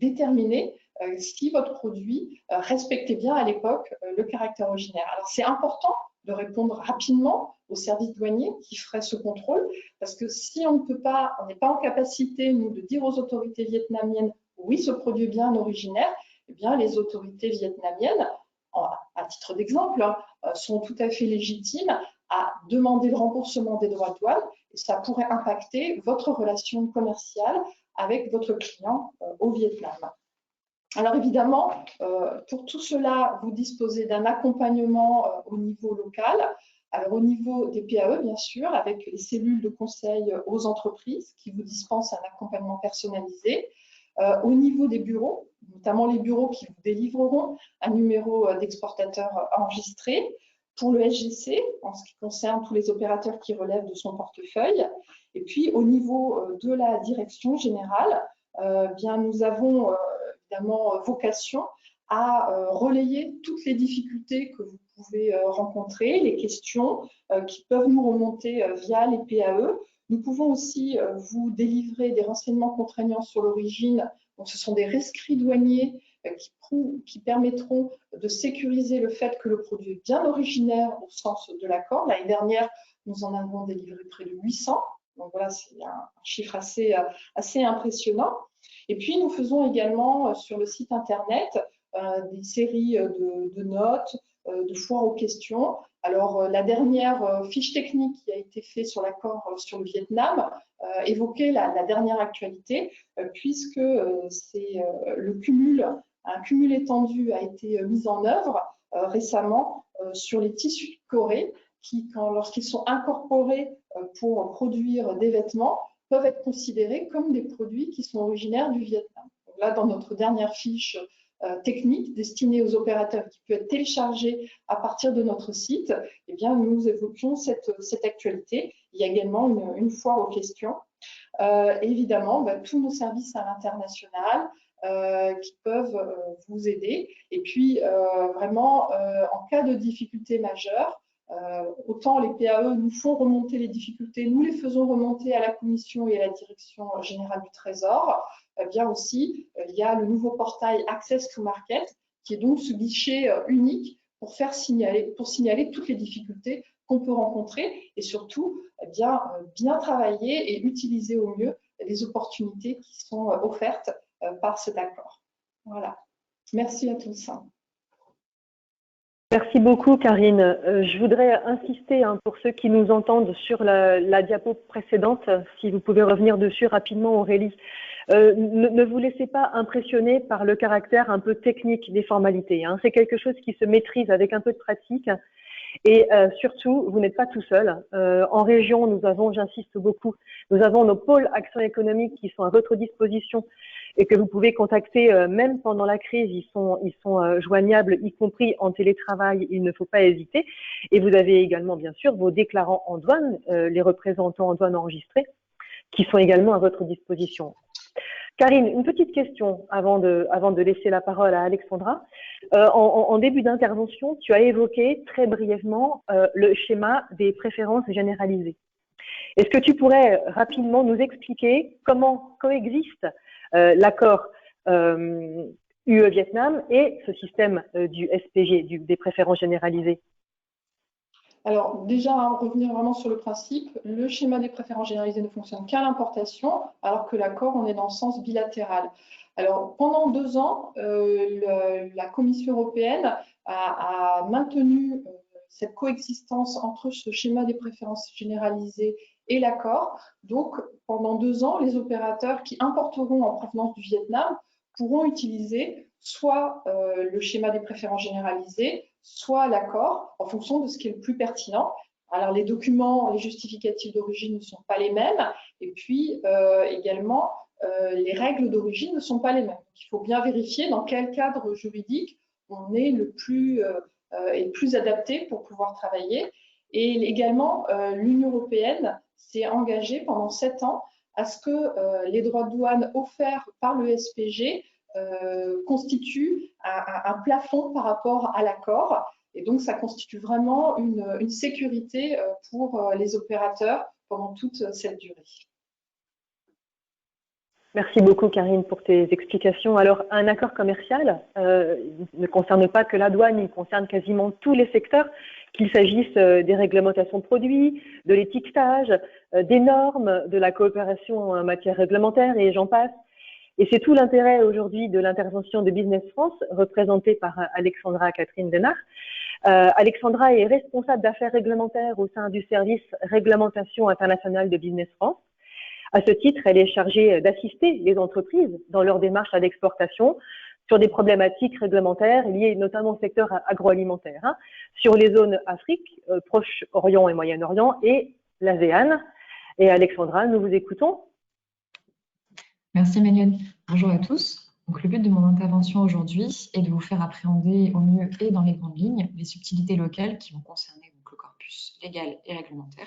déterminer si votre produit respectait bien à l'époque le caractère originaire. Alors c'est important de répondre rapidement aux services douaniers qui feraient ce contrôle, parce que si on n'est pas en capacité, nous, de dire aux autorités vietnamiennes oui, ce produit est bien originaire, eh bien les autorités vietnamiennes, à titre d'exemple, sont tout à fait légitimes à demander le remboursement des droits de douane, et ça pourrait impacter votre relation commerciale avec votre client au Vietnam. Alors évidemment, pour tout cela, vous disposez d'un accompagnement au niveau local. Alors au niveau des PAE, bien sûr, avec les cellules de conseil aux entreprises qui vous dispensent un accompagnement personnalisé. Au niveau des bureaux, notamment les bureaux qui vous délivreront un numéro d'exportateur enregistré. Pour le SGC, en ce qui concerne tous les opérateurs qui relèvent de son portefeuille. Et puis au niveau de la direction générale, bien, nous avons évidemment vocation à relayer toutes les difficultés que vous pouvez rencontrer, les questions qui peuvent nous remonter via les PAE. Nous pouvons aussi vous délivrer des renseignements contraignants sur l'origine. Donc, ce sont des rescrits douaniers qui permettront de sécuriser le fait que le produit est bien originaire au sens de l'accord. L'année dernière, nous en avons délivré près de 800. Donc voilà, c'est un chiffre assez impressionnant. Et puis, nous faisons également sur le site Internet des séries de notes, de foires aux questions. Alors, la dernière fiche technique qui a été faite sur l'accord sur le Vietnam évoquait la dernière actualité, puisque c'est un cumul étendu a été mis en œuvre récemment sur les tissus de Corée qui, lorsqu'ils sont incorporés pour produire des vêtements, peuvent être considérés comme des produits qui sont originaires du Vietnam. Donc là, dans notre dernière fiche technique destinée aux opérateurs qui peut être téléchargée à partir de notre site, eh bien, nous évoquions cette actualité. Il y a également une foire aux questions. Évidemment, tous nos services à l'international qui peuvent vous aider. Et puis, vraiment, en cas de difficulté majeure, autant les PAE nous font remonter les difficultés, nous les faisons remonter à la Commission et à la Direction générale du Trésor. Bien aussi, il y a le nouveau portail Access to Market, qui est donc ce guichet unique pour signaler toutes les difficultés qu'on peut rencontrer et surtout bien travailler et utiliser au mieux les opportunités qui sont offertes par cet accord. Voilà. Merci à tous. Merci beaucoup, Karine. Je voudrais insister pour ceux qui nous entendent sur la diapo précédente, si vous pouvez revenir dessus rapidement, Aurélie. Ne vous laissez pas impressionner par le caractère un peu technique des formalités. C'est quelque chose qui se maîtrise avec un peu de pratique. Et surtout, vous n'êtes pas tout seul. En région, nous avons, j'insiste beaucoup, nous avons nos pôles actions économiques qui sont à votre disposition et que vous pouvez contacter même pendant la crise. Ils sont joignables, y compris en télétravail. Il ne faut pas hésiter. Et vous avez également, bien sûr, vos déclarants en douane, les représentants en douane enregistrés, qui sont également à votre disposition. Karine, une petite question avant de laisser la parole à Alexandra. En début d'intervention, tu as évoqué très brièvement le schéma des préférences généralisées. Est-ce que tu pourrais rapidement nous expliquer comment coexiste l'accord UE-Vietnam et ce système du SPG, des préférences généralisées? Alors déjà, revenir vraiment sur le principe, le schéma des préférences généralisées ne fonctionne qu'à l'importation, alors que l'accord, on est dans le sens bilatéral. Alors pendant 2 ans, la Commission européenne a maintenu cette coexistence entre ce schéma des préférences généralisées et l'accord. Donc pendant 2 ans, les opérateurs qui importeront en provenance du Vietnam pourront utiliser soit le schéma des préférences généralisées, soit l'accord, en fonction de ce qui est le plus pertinent. Alors, les documents, les justificatifs d'origine ne sont pas les mêmes, et puis également, les règles d'origine ne sont pas les mêmes. Donc, il faut bien vérifier dans quel cadre juridique on est le plus adapté pour pouvoir travailler. Et également, l'Union européenne s'est engagée pendant 7 ans à ce que les droits de douane offerts par le SPG constitue un plafond par rapport à l'accord. Et donc, ça constitue vraiment une sécurité pour les opérateurs pendant toute cette durée. Merci beaucoup, Karine, pour tes explications. Alors, un accord commercial ne concerne pas que la douane, il concerne quasiment tous les secteurs, qu'il s'agisse des réglementations de produits, de l'étiquetage, des normes, de la coopération en matière réglementaire et j'en passe. Et c'est tout l'intérêt aujourd'hui de l'intervention de Business France, représentée par Alexandra Catherine Denard. Alexandra est responsable d'affaires réglementaires au sein du service Réglementation internationale de Business France. À ce titre, elle est chargée d'assister les entreprises dans leur démarche à l'exportation sur des problématiques réglementaires liées notamment au secteur agroalimentaire, sur les zones Afrique, Proche-Orient et Moyen-Orient et l'ASEAN. Et Alexandra, nous vous écoutons. Merci Emmanuel. Bonjour à tous. Donc, le but de mon intervention aujourd'hui est de vous faire appréhender au mieux et dans les grandes lignes les subtilités locales qui vont concerner donc, le corpus légal et réglementaire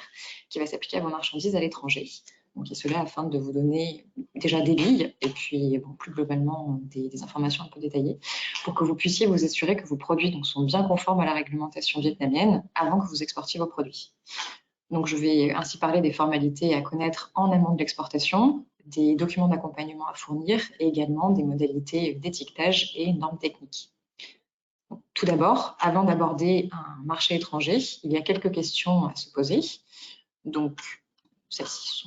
qui va s'appliquer à vos marchandises à l'étranger. Donc, et cela afin de vous donner déjà des billes et puis bon, plus globalement des informations un peu détaillées pour que vous puissiez vous assurer que vos produits donc, sont bien conformes à la réglementation vietnamienne avant que vous exportiez vos produits. Donc, je vais ainsi parler des formalités à connaître en amont de l'exportation, des documents d'accompagnement à fournir et également des modalités d'étiquetage et normes techniques. Donc, tout d'abord, avant d'aborder un marché étranger, il y a quelques questions à se poser. Donc, celles-ci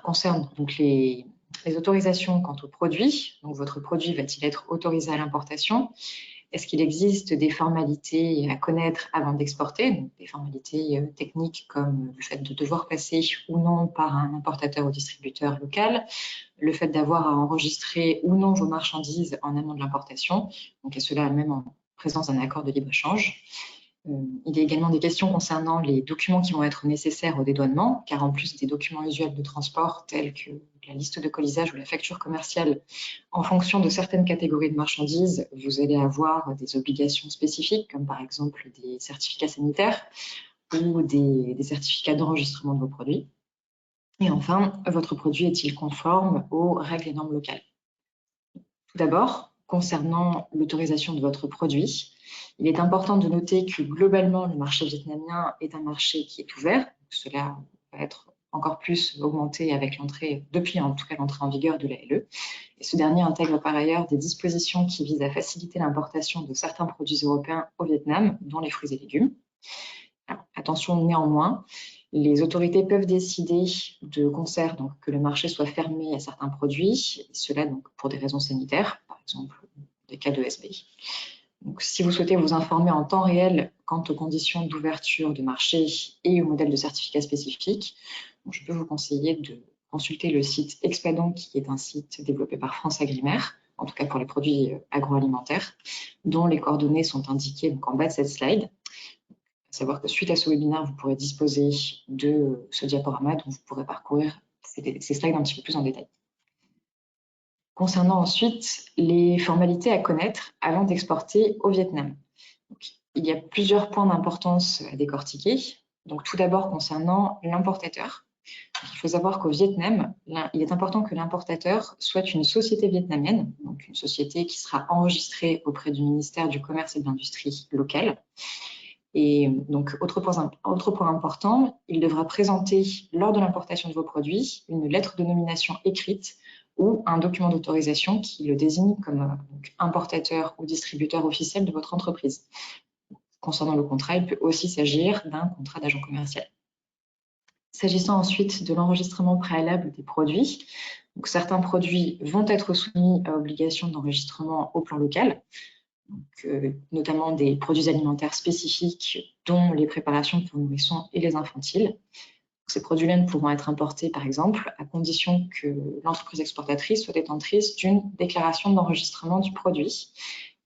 concernent donc les autorisations quant aux produits. Donc, votre produit va-t-il être autorisé à l'importation? Est-ce qu'il existe des formalités à connaître avant d'exporter, donc des formalités techniques comme le fait de devoir passer ou non par un importateur ou distributeur local, le fait d'avoir à enregistrer ou non vos marchandises en amont de l'importation, donc et cela même en présence d'un accord de libre-échange. Il y a également des questions concernant les documents qui vont être nécessaires au dédouanement, car en plus des documents usuels de transport tels que la liste de colisage ou la facture commerciale, en fonction de certaines catégories de marchandises, vous allez avoir des obligations spécifiques, comme par exemple des certificats sanitaires ou des certificats d'enregistrement de vos produits. Et enfin, votre produit est-il conforme aux règles et normes locales? Tout d'abord, concernant l'autorisation de votre produit, il est important de noter que globalement, le marché vietnamien est un marché qui est ouvert. Cela va être encore plus augmenté avec l'entrée, depuis en tout cas l'entrée en vigueur de l'ALE. Et ce dernier intègre par ailleurs des dispositions qui visent à faciliter l'importation de certains produits européens au Vietnam, dont les fruits et légumes. Alors, attention néanmoins, les autorités peuvent décider de concert donc, que le marché soit fermé à certains produits, et cela donc, pour des raisons sanitaires, par exemple des cas d'ESB. Donc, si vous souhaitez vous informer en temps réel quant aux conditions d'ouverture de marché et au modèle de certificat spécifique, donc je peux vous conseiller de consulter le site Expadon, qui est un site développé par France Agrimaire, en tout cas pour les produits agroalimentaires, dont les coordonnées sont indiquées donc, en bas de cette slide. À savoir que suite à ce webinaire, vous pourrez disposer de ce diaporama dont vous pourrez parcourir ces slides un petit peu plus en détail. Concernant ensuite les formalités à connaître avant d'exporter au Vietnam. Donc, il y a plusieurs points d'importance à décortiquer. Donc, tout d'abord, concernant l'importateur. Il faut savoir qu'au Vietnam, il est important que l'importateur soit une société vietnamienne, donc une société qui sera enregistrée auprès du ministère du Commerce et de l'Industrie local. Et donc, autre point important, il devra présenter lors de l'importation de vos produits une lettre de nomination écrite ou un document d'autorisation qui le désigne comme importateur ou distributeur officiel de votre entreprise. Concernant le contrat, il peut aussi s'agir d'un contrat d'agent commercial. S'agissant ensuite de l'enregistrement préalable des produits, donc certains produits vont être soumis à obligation d'enregistrement au plan local, donc, notamment des produits alimentaires spécifiques dont les préparations pour nourrissons et les infantiles. Ces produits-là ne pourront être importés, par exemple, à condition que l'entreprise exportatrice soit détentrice d'une déclaration d'enregistrement du produit.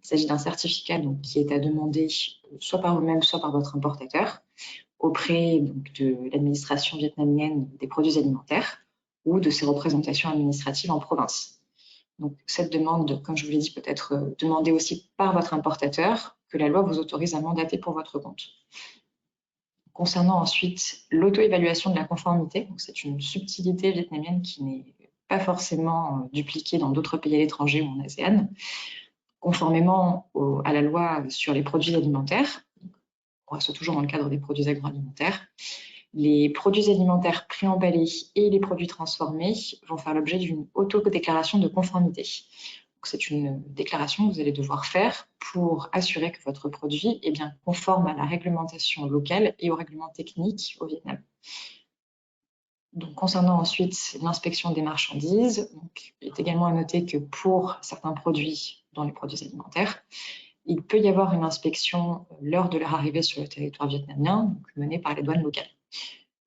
Il s'agit d'un certificat donc, qui est à demander soit par vous-même, soit par votre importateur, auprès donc, de l'administration vietnamienne des produits alimentaires ou de ses représentations administratives en province. Donc, cette demande, comme je vous l'ai dit, peut être demandée aussi par votre importateur, que la loi vous autorise à mandater pour votre compte. Concernant ensuite l'auto-évaluation de la conformité, c'est une subtilité vietnamienne qui n'est pas forcément dupliquée dans d'autres pays à l'étranger ou en ASEAN. Conformément à la loi sur les produits alimentaires, on reste toujours dans le cadre des produits agroalimentaires, Les produits alimentaires préemballés et les produits transformés vont faire l'objet d'une autodéclaration de conformité. C'est une déclaration que vous allez devoir faire pour assurer que votre produit est bien conforme à la réglementation locale et aux règlements techniques au Vietnam. Donc, concernant ensuite l'inspection des marchandises, donc, il est également à noter que pour certains produits, dont les produits alimentaires, il peut y avoir une inspection lors de leur arrivée sur le territoire vietnamien, donc menée par les douanes locales.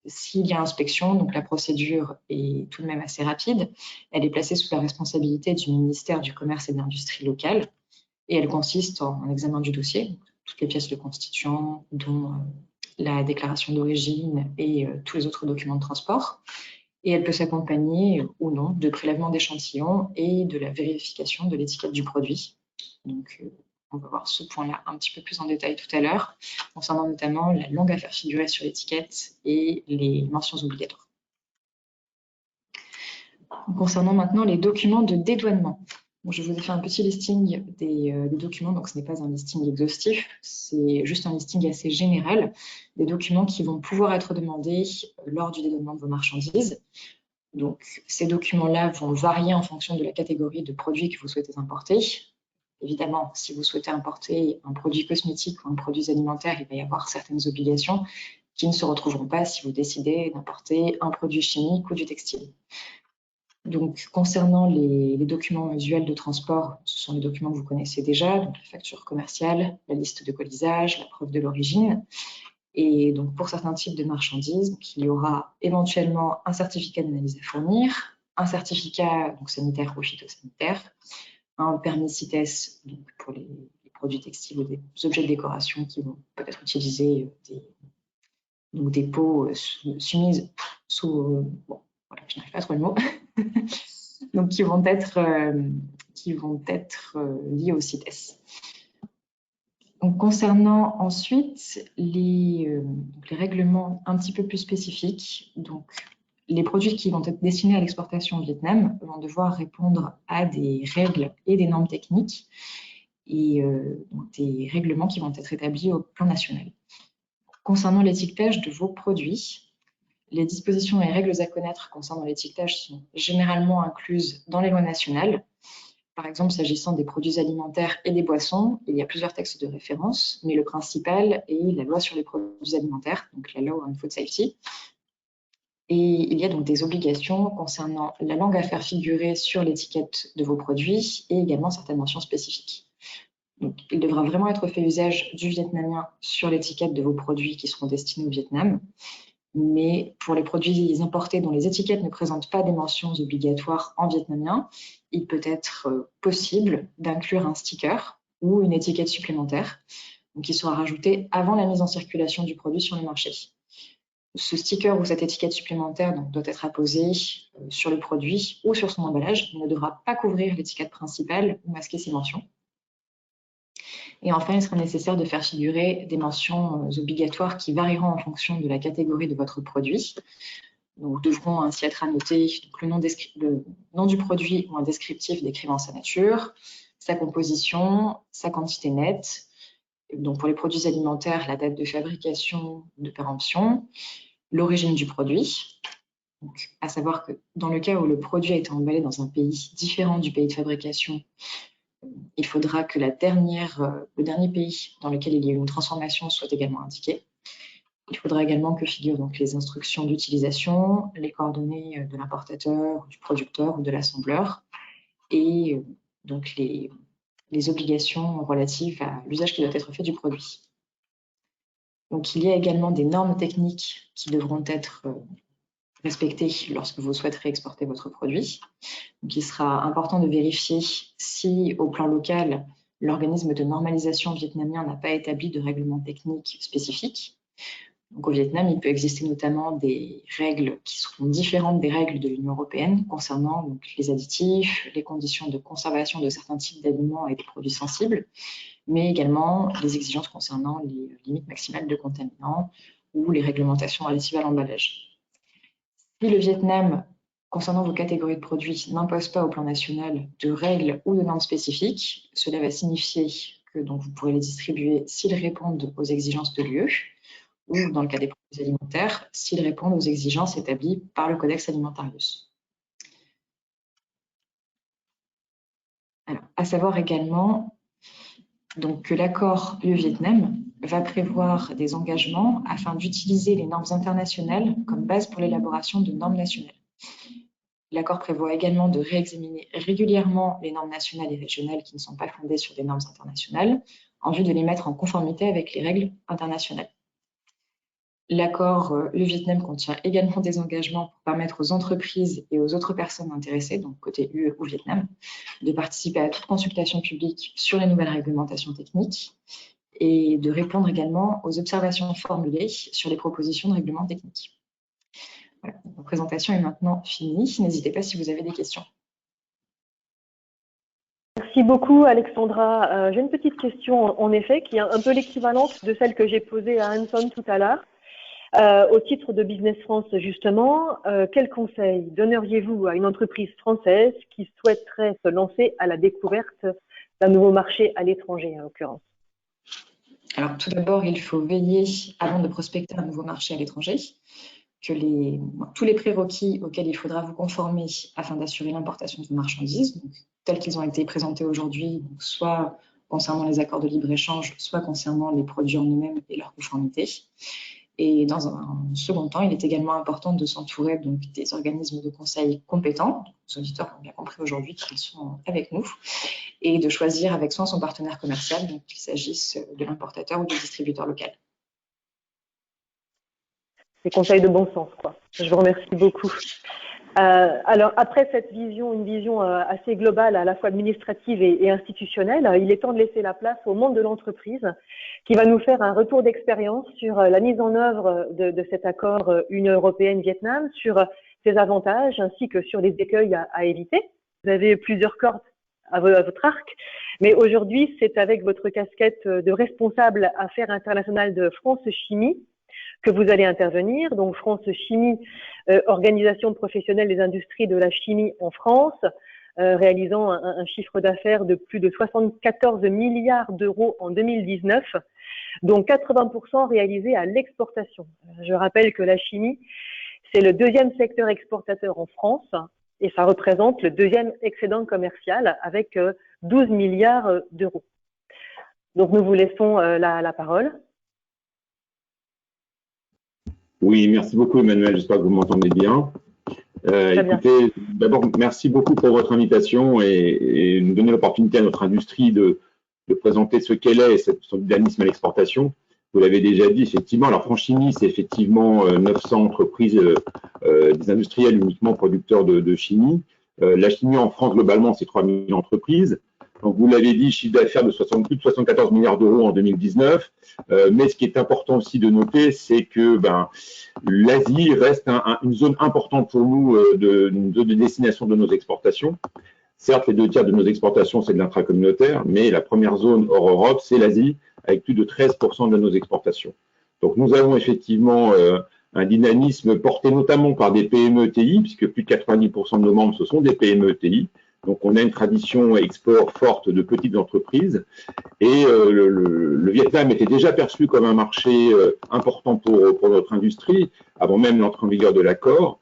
S'il y a inspection, donc la procédure est tout de même assez rapide. Elle est placée sous la responsabilité du ministère du Commerce et de l'Industrie locale et elle consiste en un examen du dossier, toutes les pièces le constituant, dont la déclaration d'origine et tous les autres documents de transport. Et elle peut s'accompagner ou non de prélèvement d'échantillons et de la vérification de l'étiquette du produit. Donc, on va voir ce point-là un petit peu plus en détail tout à l'heure, concernant notamment la langue à faire figurer sur l'étiquette et les mentions obligatoires. Concernant maintenant les documents de dédouanement. Bon, je vous ai fait un petit listing des documents, donc ce n'est pas un listing exhaustif, c'est juste un listing assez général des documents qui vont pouvoir être demandés lors du dédouanement de vos marchandises. Donc, ces documents-là vont varier en fonction de la catégorie de produits que vous souhaitez importer. Évidemment, si vous souhaitez importer un produit cosmétique ou un produit alimentaire, il va y avoir certaines obligations qui ne se retrouveront pas si vous décidez d'importer un produit chimique ou du textile. Donc, concernant les documents usuels de transport, ce sont les documents que vous connaissez déjà, donc la facture commerciale, la liste de colisage, la preuve de l'origine. Et donc, pour certains types de marchandises, il y aura éventuellement un certificat d'analyse à fournir, un certificat donc, sanitaire ou phytosanitaire, un permis CITES donc pour les produits textiles ou des objets de décoration qui vont peut-être utiliser des pots soumises sous... bon, voilà, je n'arrive pas à trouver le mot. Donc, qui vont être liés au CITES. Donc, concernant ensuite les règlements un petit peu plus spécifiques, donc les produits qui vont être destinés à l'exportation au Vietnam vont devoir répondre à des règles et des normes techniques et donc des règlements qui vont être établis au plan national. Concernant l'étiquetage de vos produits, les dispositions et règles à connaître concernant l'étiquetage sont généralement incluses dans les lois nationales. Par exemple, s'agissant des produits alimentaires et des boissons, il y a plusieurs textes de référence, mais le principal est la loi sur les produits alimentaires, donc la Law on Food Safety. Et il y a donc des obligations concernant la langue à faire figurer sur l'étiquette de vos produits et également certaines mentions spécifiques. Donc, il devra vraiment être fait usage du vietnamien sur l'étiquette de vos produits qui seront destinés au Vietnam. Mais pour les produits importés dont les étiquettes ne présentent pas des mentions obligatoires en vietnamien, il peut être possible d'inclure un sticker ou une étiquette supplémentaire, donc qui sera rajoutée avant la mise en circulation du produit sur le marché. Ce sticker ou cette étiquette supplémentaire donc, doit être apposée sur le produit ou sur son emballage, mais ne devra pas couvrir l'étiquette principale ou masquer ses mentions. Et enfin, il sera nécessaire de faire figurer des mentions obligatoires qui varieront en fonction de la catégorie de votre produit. Donc, devront ainsi être annotés donc, le nom du produit ou un descriptif décrivant sa nature, sa composition, sa quantité nette. Donc, pour les produits alimentaires, la date de fabrication, de péremption, l'origine du produit. Donc, à savoir que dans le cas où le produit a été emballé dans un pays différent du pays de fabrication, il faudra que le dernier pays dans lequel il y a eu une transformation soit également indiqué. Il faudra également que figurent donc les instructions d'utilisation, les coordonnées de l'importateur, du producteur ou de l'assembleur et donc les obligations relatives à l'usage qui doit être fait du produit. Donc, il y a également des normes techniques qui devront être respectées lorsque vous souhaiterez exporter votre produit. Donc, il sera important de vérifier si, au plan local, l'organisme de normalisation vietnamien n'a pas établi de règlement technique spécifique. Donc, au Vietnam, il peut exister notamment des règles qui seront différentes des règles de l'Union européenne concernant donc, les additifs, les conditions de conservation de certains types d'aliments et des produits sensibles, mais également les exigences concernant les limites maximales de contaminants ou les réglementations relatives à l'emballage. Si le Vietnam, concernant vos catégories de produits, n'impose pas au plan national de règles ou de normes spécifiques, cela va signifier que donc, vous pourrez les distribuer s'ils répondent aux exigences de l'UE, ou dans le cas des produits alimentaires, s'ils répondent aux exigences établies par le Codex Alimentarius. Alors, à savoir également donc, que l'accord UE-Vietnam va prévoir des engagements afin d'utiliser les normes internationales comme base pour l'élaboration de normes nationales. L'accord prévoit également de réexaminer régulièrement les normes nationales et régionales qui ne sont pas fondées sur des normes internationales en vue de les mettre en conformité avec les règles internationales. L'accord UE-Vietnam contient également des engagements pour permettre aux entreprises et aux autres personnes intéressées, donc côté UE ou Vietnam, de participer à toute consultation publique sur les nouvelles réglementations techniques et de répondre également aux observations formulées sur les propositions de règlements techniques. Voilà, ma présentation est maintenant finie. N'hésitez pas si vous avez des questions. Merci beaucoup, Alexandra. J'ai une petite question, en effet, qui est un peu l'équivalente de celle que j'ai posée à Anton tout à l'heure. Au titre de Business France, justement, quel conseil donneriez-vous à une entreprise française qui souhaiterait se lancer à la découverte d'un nouveau marché à l'étranger, en l'occurrence? Alors, tout d'abord, il faut veiller, avant de prospecter un nouveau marché à l'étranger, que tous les prérequis auxquels il faudra vous conformer afin d'assurer l'importation de marchandises, donc, tels qu'ils ont été présentés aujourd'hui, soit concernant les accords de libre-échange, soit concernant les produits en eux-mêmes et leur conformité. Et dans un second temps, il est également important de s'entourer des organismes de conseil compétents, les auditeurs ont bien compris aujourd'hui qu'ils sont avec nous, et de choisir avec soin son partenaire commercial, donc qu'il s'agisse de l'importateur ou du distributeur local. Des conseils de bon sens, quoi. Je vous remercie beaucoup. Alors, après cette vision, une vision assez globale, à la fois administrative et institutionnelle, il est temps de laisser la place au monde de l'entreprise qui va nous faire un retour d'expérience sur la mise en œuvre de cet accord Union européenne-Vietnam, sur ses avantages ainsi que sur les écueils à éviter. Vous avez plusieurs cordes à votre arc, mais aujourd'hui, c'est avec votre casquette de responsable affaires internationales de France Chimie que vous allez intervenir. Donc France Chimie, organisation professionnelle des industries de la chimie en France, réalisant un chiffre d'affaires de plus de 74 milliards d'euros en 2019, dont 80% réalisés à l'exportation. Je rappelle que la chimie, c'est le deuxième secteur exportateur en France et ça représente le deuxième excédent commercial avec 12 milliards d'euros. Donc nous vous laissons la parole. Oui, merci beaucoup Emmanuel, j'espère que vous m'entendez bien. Écoutez, d'abord, merci beaucoup pour votre invitation et nous donner l'opportunité à notre industrie de présenter ce qu'elle est et son dynamisme à l'exportation. Vous l'avez déjà dit, effectivement. Alors, France Chimie, c'est effectivement 900 entreprises, des industriels uniquement producteurs de chimie. La chimie en France, globalement, c'est 3000 entreprises. Donc, vous l'avez dit, chiffre d'affaires de plus de 74 milliards d'euros en 2019. Mais ce qui est important aussi de noter, c'est que l'Asie reste une zone importante pour nous de destination de nos exportations. Certes, les 2/3 de nos exportations, c'est de l'intracommunautaire, mais la première zone hors Europe, c'est l'Asie, avec plus de 13% de nos exportations. Donc, nous avons effectivement un dynamisme porté notamment par des PME-ETI, puisque plus de 90% de nos membres, ce sont des PME-ETI. Donc, on a une tradition export forte de petites entreprises. Et le Vietnam était déjà perçu comme un marché important pour notre industrie, avant même l'entrée en vigueur de l'accord.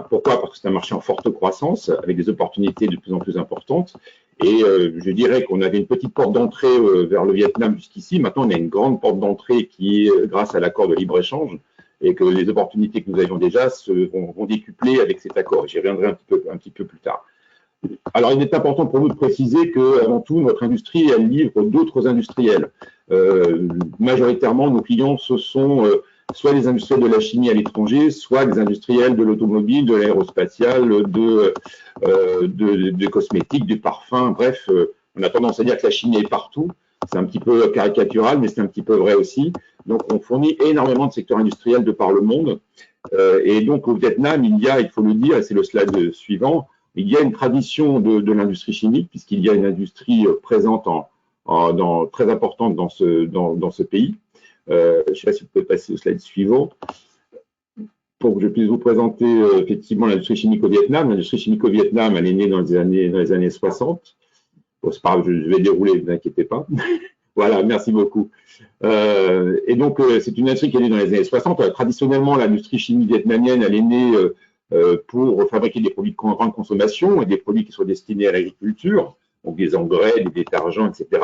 Pourquoi? Parce que c'est un marché en forte croissance, avec des opportunités de plus en plus importantes. Et je dirais qu'on avait une petite porte d'entrée vers le Vietnam jusqu'ici. Maintenant, on a une grande porte d'entrée qui est grâce à l'accord de libre-échange, et que les opportunités que nous avions déjà vont décupler avec cet accord. J'y reviendrai un petit peu plus tard. Alors, il est important pour nous de préciser que, avant tout, notre industrie, elle livre d'autres industriels. Majoritairement, nos clients, ce sont soit les industriels de la chimie à l'étranger, soit les industriels de l'automobile, de l'aérospatial, de cosmétiques, du parfum. Bref, on a tendance à dire que la chimie est partout. C'est un petit peu caricatural, mais c'est un petit peu vrai aussi. Donc, on fournit énormément de secteurs industriels de par le monde. Et donc, au Vietnam, il faut le dire, et c'est le slide suivant, il y a une tradition de l'industrie chimique, puisqu'il y a une industrie présente très importante dans ce pays. Je ne sais pas si vous pouvez passer au slide suivant, pour que je puisse vous présenter effectivement l'industrie chimique au Vietnam. L'industrie chimique au Vietnam, elle est née dans les années 60. Bon, c'est pas grave, je vais dérouler, ne vous inquiétez pas. Voilà, merci beaucoup. Et donc, c'est une industrie qui est née dans les années 60. Traditionnellement, l'industrie chimique vietnamienne, elle est née pour fabriquer des produits de grande consommation et des produits qui sont destinés à l'agriculture, donc des engrais, des détergents, etc.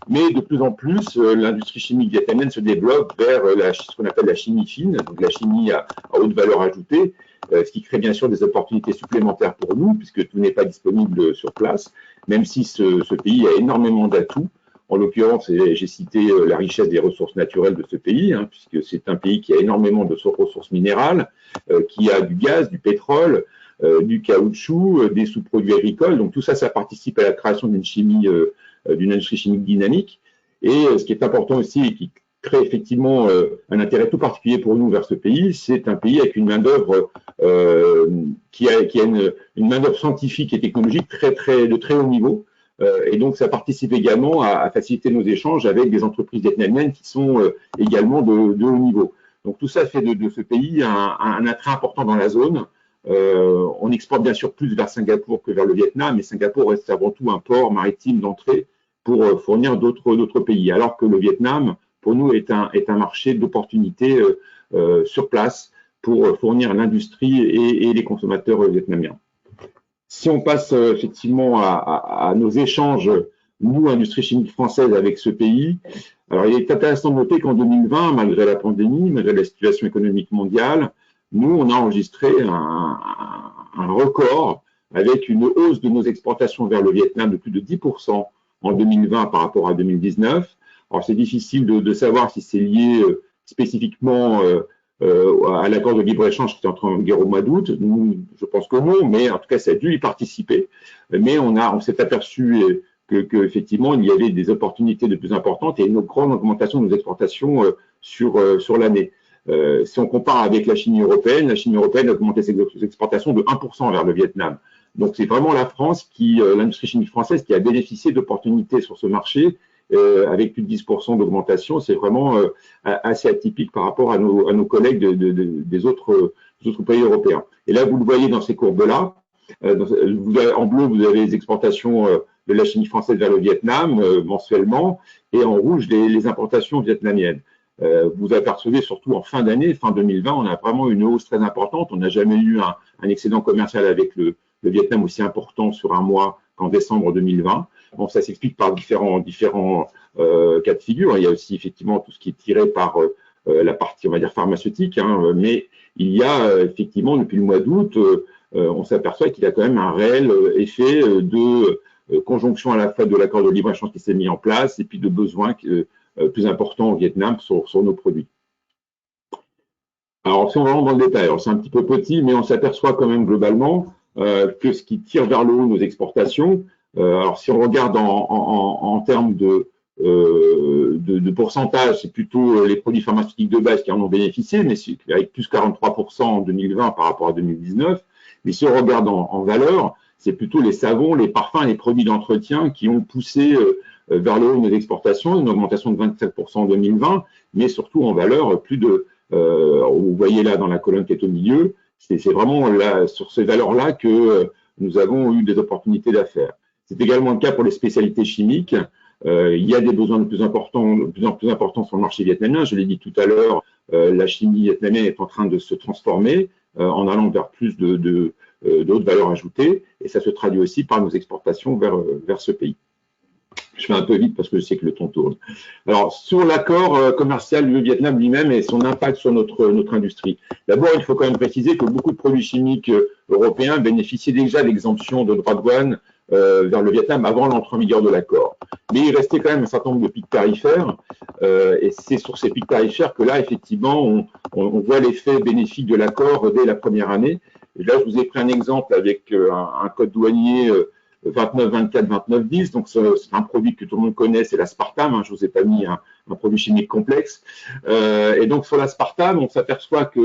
Mais de plus en plus, l'industrie chimique vietnamienne se développe vers ce qu'on appelle la chimie fine, donc la chimie à haute valeur ajoutée, ce qui crée bien sûr des opportunités supplémentaires pour nous, puisque tout n'est pas disponible sur place, même si ce pays a énormément d'atouts. En l'occurrence, j'ai cité la richesse des ressources naturelles de ce pays, hein, puisque c'est un pays qui a énormément de ressources minérales, qui a du gaz, du pétrole, du caoutchouc, des sous-produits agricoles. Donc tout ça, ça participe à la création d'une industrie chimique dynamique. Et ce qui est important aussi et qui crée effectivement un intérêt tout particulier pour nous vers ce pays, c'est un pays avec une main-d'œuvre qui a une main-d'œuvre scientifique et technologique de très haut niveau. Et donc, ça participe également à faciliter nos échanges avec des entreprises vietnamiennes qui sont également de haut niveau. Donc, tout ça fait de ce pays un attrait important dans la zone. On exporte bien sûr plus vers Singapour que vers le Vietnam, mais Singapour reste avant tout un port maritime d'entrée pour fournir d'autres pays, alors que le Vietnam, pour nous, est un marché d'opportunités sur place pour fournir l'industrie et les consommateurs vietnamiens. Si on passe effectivement à nos échanges, nous, industrie chimique française, avec ce pays, alors il est intéressant de noter qu'en 2020, malgré la pandémie, malgré la situation économique mondiale, nous, on a enregistré un record avec une hausse de nos exportations vers le Vietnam de plus de 10% en 2020 par rapport à 2019. Alors, c'est difficile de savoir si c'est lié spécifiquement à l'accord de libre-échange qui est entré en vigueur au mois d'août. Je pense que non, mais en tout cas, ça a dû y participer. Mais on s'est aperçu qu'effectivement, il y avait des opportunités de plus importantes et une grande augmentation de nos exportations sur l'année. Si on compare avec la Chine européenne a augmenté ses exportations de 1% vers le Vietnam. Donc, c'est vraiment la France l'industrie chimique française qui a bénéficié d'opportunités sur ce marché avec plus de 10% d'augmentation. C'est vraiment assez atypique par rapport à nos collègues des autres pays européens. Et là, vous le voyez dans ces courbes-là. En bleu, vous avez les exportations de la chimie française vers le Vietnam mensuellement, et en rouge, les importations vietnamiennes. Vous apercevez surtout en fin d'année, fin 2020, on a vraiment une hausse très importante. On n'a jamais eu un excédent commercial avec le Vietnam aussi important sur un mois qu'en décembre 2020. Bon, ça s'explique par différents cas de figure. Il y a aussi effectivement tout ce qui est tiré par la partie, on va dire, pharmaceutique, hein, mais il y a effectivement, depuis le mois d'août, on s'aperçoit qu'il y a quand même un réel effet de conjonction à la fois de l'accord de libre-échange qui s'est mis en place et puis de besoins plus importants au Vietnam sur nos produits. Alors, si on va dans le détail, c'est un petit peu petit, mais on s'aperçoit quand même globalement que ce qui tire vers le haut nos exportations, alors si on regarde en termes de pourcentage, c'est plutôt les produits pharmaceutiques de base qui en ont bénéficié, mais avec plus 43% en 2020 par rapport à 2019. Mais si on regarde en valeur, c'est plutôt les savons, les parfums et les produits d'entretien qui ont poussé vers le haut nos exportations, une augmentation de 27% en 2020, mais surtout en valeur, plus de, vous voyez là dans la colonne qui est au milieu, c'est vraiment là, sur ces valeurs-là que nous avons eu des opportunités d'affaires. C'est également le cas pour les spécialités chimiques. Il y a des besoins de plus en plus importants sur le marché vietnamien. Je l'ai dit tout à l'heure, la chimie vietnamienne est en train de se transformer en allant vers plus de haute valeur ajoutée, et ça se traduit aussi par nos exportations vers ce pays. Je fais un peu vite parce que je sais que le temps tourne. Alors, sur l'accord commercial du Vietnam lui-même et son impact sur notre industrie. D'abord, il faut quand même préciser que beaucoup de produits chimiques européens bénéficiaient déjà d'exemptions de droits de douane vers le Vietnam avant l'entrée en vigueur de l'accord. Mais il restait quand même un certain nombre de pics tarifaires, et c'est sur ces pics tarifaires que là, effectivement, on voit l'effet bénéfique de l'accord dès la première année. Et là, je vous ai pris un exemple avec un code douanier 29, 24, 29, 10. Donc, c'est un produit que tout le monde connaît, c'est l'aspartame. Hein, je ne vous ai pas mis un produit chimique complexe. Et donc, sur l'aspartame, on s'aperçoit que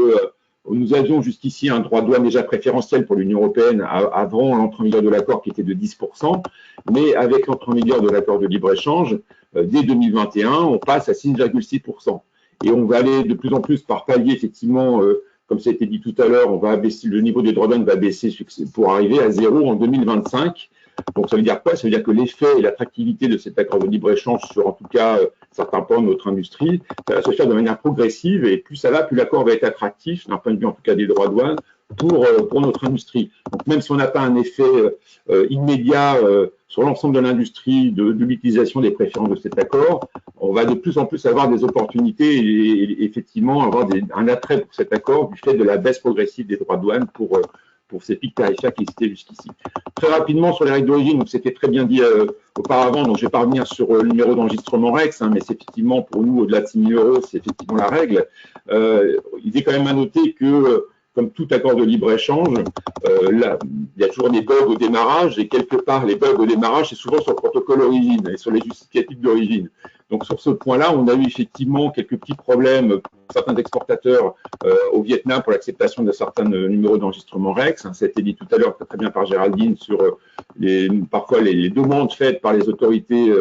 nous avions jusqu'ici un droit de douane déjà préférentiel pour l'Union européenne avant l'entrée en vigueur de l'accord qui était de 10%. Mais avec l'entrée en vigueur de l'accord de libre-échange, dès 2021, on passe à 6,6%. Et on va aller de plus en plus par palier, effectivement, comme ça a été dit tout à l'heure, le niveau des droits de douane va baisser pour arriver à 0 en 2025. Donc ça veut dire quoi? Ça veut dire que l'effet et l'attractivité de cet accord de libre-échange sur en tout cas certains pans de notre industrie, ça va se faire de manière progressive et plus ça va, plus l'accord va être attractif, d'un point de vue en tout cas des droits de douane, pour notre industrie. Donc même si on n'a pas un effet immédiat sur l'ensemble de l'industrie de l'utilisation des préférences de cet accord, on va de plus en plus avoir des opportunités et effectivement avoir un attrait pour cet accord du fait de la baisse progressive des droits de douane pour ces pics tarifaires qui existaient jusqu'ici. Très rapidement sur les règles d'origine, donc c'était très bien dit auparavant, donc je ne vais pas revenir sur le numéro d'enregistrement REX, mais c'est effectivement pour nous au-delà de 6 000 €, c'est effectivement la règle. Il est quand même à noter que comme tout accord de libre-échange, il y a toujours des bugs au démarrage, et quelque part, les bugs au démarrage, c'est souvent sur le protocole origine et sur les justificatifs d'origine. Donc, sur ce point-là, on a eu effectivement quelques petits problèmes pour certains exportateurs au Vietnam pour l'acceptation de certains numéros d'enregistrement REX. Ça a été dit tout à l'heure très bien par Géraldine sur parfois les demandes faites par les autorités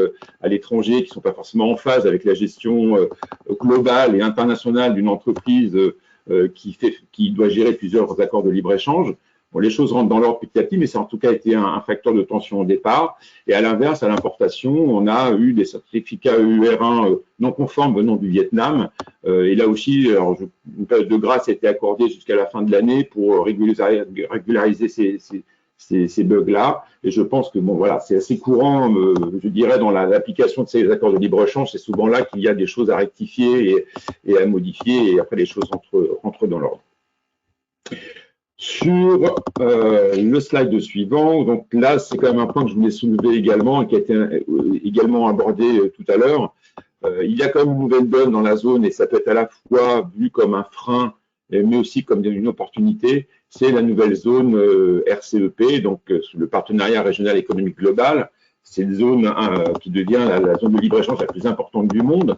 à l'étranger qui ne sont pas forcément en phase avec la gestion globale et internationale d'une entreprise qui doit gérer plusieurs accords de libre-échange. Bon, les choses rentrent dans l'ordre petit à petit, mais ça a en tout cas été un facteur de tension au départ. Et à l'inverse, à l'importation, on a eu des certificats EUR1 non conformes venant du Vietnam. Et là aussi, une période de grâce a été accordée jusqu'à la fin de l'année pour régulariser ces bugs-là. Et je pense que bon, voilà, c'est assez courant, je dirais, dans l'application de ces accords de libre-échange. C'est souvent là qu'il y a des choses à rectifier et à modifier, et après les choses entrent dans l'ordre. Sur le slide suivant, donc là, c'est quand même un point que je voulais soulever également et qui a été également abordé tout à l'heure. Il y a quand même une nouvelle donne dans la zone et ça peut être à la fois vu comme un frein, mais aussi comme une opportunité. C'est la nouvelle zone RCEP, donc le partenariat régional économique global. C'est une zone qui devient la zone de libre-échange la plus importante du monde,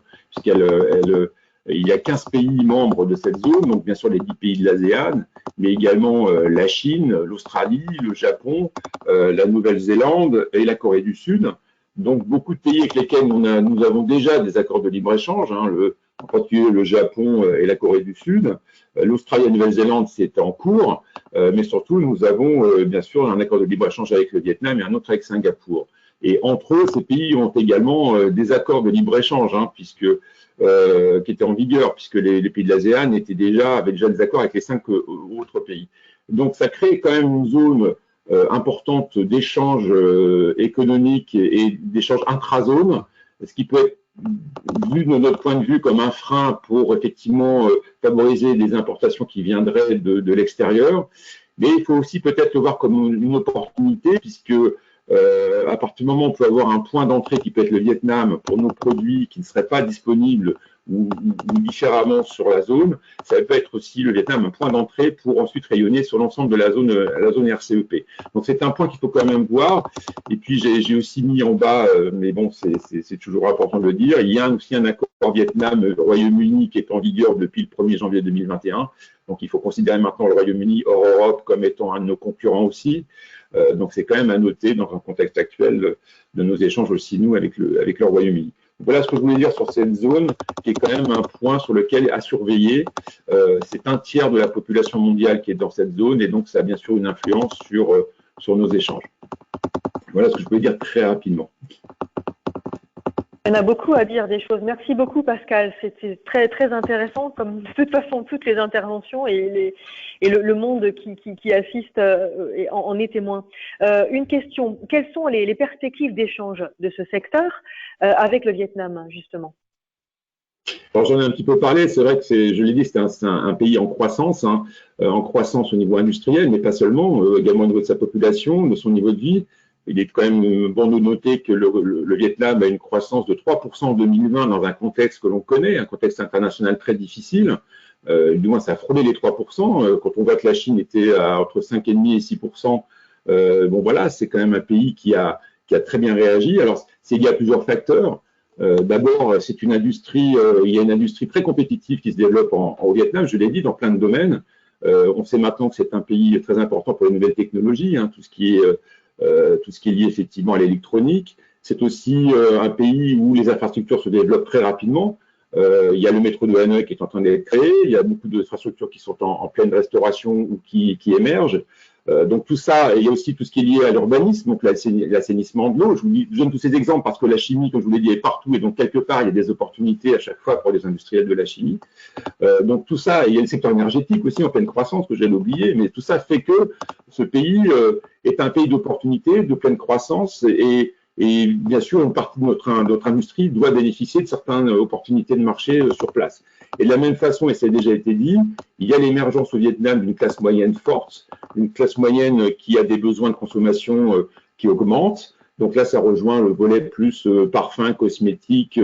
il y a 15 pays membres de cette zone, donc bien sûr les 10 pays de l'ASEAN, mais également la Chine, l'Australie, le Japon, la Nouvelle-Zélande et la Corée du Sud. Donc beaucoup de pays avec lesquels nous avons déjà des accords de libre-échange, en particulier le Japon et la Corée du Sud. L'Australie et la Nouvelle-Zélande, c'est en cours, mais surtout nous avons bien sûr un accord de libre-échange avec le Vietnam et un autre avec Singapour. Et entre eux, ces pays ont également des accords de libre-échange, qui étaient en vigueur, puisque les pays de l'ASEAN avaient déjà des accords avec les 5 autres pays. Donc ça crée quand même une zone importante d'échanges économiques et d'échanges intra-zones, ce qui peut être vu de notre point de vue comme un frein pour effectivement favoriser des importations qui viendraient de l'extérieur. Mais il faut aussi peut-être le voir comme une opportunité, puisque à partir du moment où on peut avoir un point d'entrée qui peut être le Vietnam pour nos produits qui ne seraient pas disponibles ou différemment sur la zone, ça peut être aussi le Vietnam un point d'entrée pour ensuite rayonner sur l'ensemble de la zone RCEP. Donc c'est un point qu'il faut quand même voir. Et puis j'ai aussi mis en bas, mais bon c'est toujours important de le dire, il y a aussi un accord Vietnam-Royaume-Uni qui est en vigueur depuis le 1er janvier 2021. Donc il faut considérer maintenant le Royaume-Uni hors Europe comme étant un de nos concurrents aussi. Donc c'est quand même à noter dans un contexte actuel de nos échanges aussi, nous, avec le Royaume-Uni. Voilà ce que je voulais dire sur cette zone, qui est quand même un point sur lequel à surveiller. C'est un tiers de la population mondiale qui est dans cette zone, et donc ça a bien sûr une influence sur nos échanges. Voilà ce que je peux dire très rapidement. Il y en a beaucoup à dire des choses. Merci beaucoup Pascal, c'était très très intéressant, comme de toute façon toutes les interventions et le monde qui assiste en est témoin. Une question, quelles sont les perspectives d'échange de ce secteur avec le Vietnam justement? Alors j'en ai un petit peu parlé, c'est vrai que je l'ai dit, c'est un pays en croissance au niveau industriel, mais pas seulement, également au niveau de sa population, de son niveau de vie. Il est quand même bon de noter que le Vietnam a une croissance de 3% en 2020 dans un contexte que l'on connaît, un contexte international très difficile. Du moins, ça a frôlé les 3%. Quand on voit que la Chine était entre 5,5 et 6%, bon voilà, c'est quand même un pays qui a très bien réagi. Alors, il y a plusieurs facteurs. D'abord, c'est une industrie, il y a une industrie très compétitive qui se développe au Vietnam, je l'ai dit, dans plein de domaines. On sait maintenant que c'est un pays très important pour les nouvelles technologies, tout ce qui est lié effectivement à l'électronique. C'est aussi un pays où les infrastructures se développent très rapidement. Il y a le métro de Hanoï qui est en train d'être créé, il y a beaucoup d'infrastructures qui sont en pleine restauration ou qui émergent. Donc tout ça, et il y a aussi tout ce qui est lié à l'urbanisme, donc l'assainissement de l'eau. Je vous donne tous ces exemples parce que la chimie, comme je vous l'ai dit, est partout et donc quelque part, il y a des opportunités à chaque fois pour les industriels de la chimie. Donc tout ça, et il y a le secteur énergétique aussi en pleine croissance que j'allais oublier, mais tout ça fait que ce pays est un pays d'opportunités, de pleine croissance et bien sûr, une partie de notre industrie doit bénéficier de certaines opportunités de marché sur place. Et de la même façon, et ça a déjà été dit, il y a l'émergence au Vietnam d'une classe moyenne forte, une classe moyenne qui a des besoins de consommation qui augmentent. Donc là, ça rejoint le volet plus parfum, cosmétique,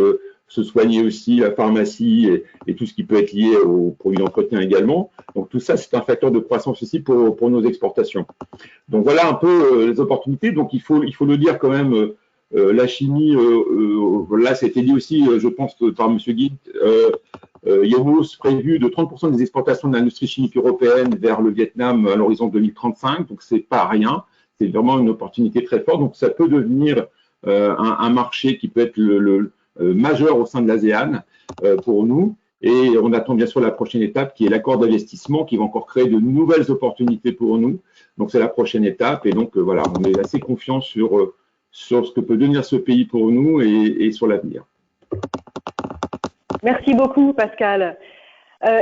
se soigner aussi, la pharmacie et tout ce qui peut être lié aux produits d'entretien également. Donc tout ça, c'est un facteur de croissance aussi pour nos exportations. Donc voilà un peu les opportunités. Donc il faut le dire quand même, la chimie, là, ça a été dit aussi, je pense, par M. Guide, il y a une hausse prévue de 30% des exportations de l'industrie chimique européenne vers le Vietnam à l'horizon 2035, donc c'est pas rien, c'est vraiment une opportunité très forte, donc ça peut devenir un marché qui peut être le majeur au sein de l'ASEAN pour nous, et on attend bien sûr la prochaine étape qui est l'accord d'investissement qui va encore créer de nouvelles opportunités pour nous, donc c'est la prochaine étape, et donc voilà, on est assez confiant sur ce que peut devenir ce pays pour nous et sur l'avenir. Merci beaucoup, Pascal.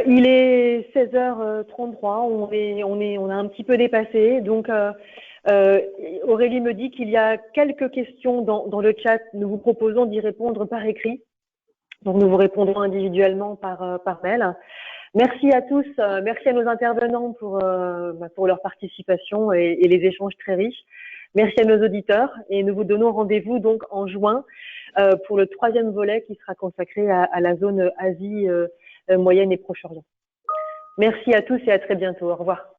Il est 16h33, on a un petit peu dépassé. Donc, Aurélie me dit qu'il y a quelques questions dans le chat. Nous vous proposons d'y répondre par écrit. Donc, nous vous répondrons individuellement par mail. Merci à tous, merci à nos intervenants pour leur participation et les échanges très riches. Merci à nos auditeurs et nous vous donnons rendez-vous donc en juin pour le 3e volet qui sera consacré à la zone Asie moyenne et Proche-Orient. Merci à tous et à très bientôt. Au revoir.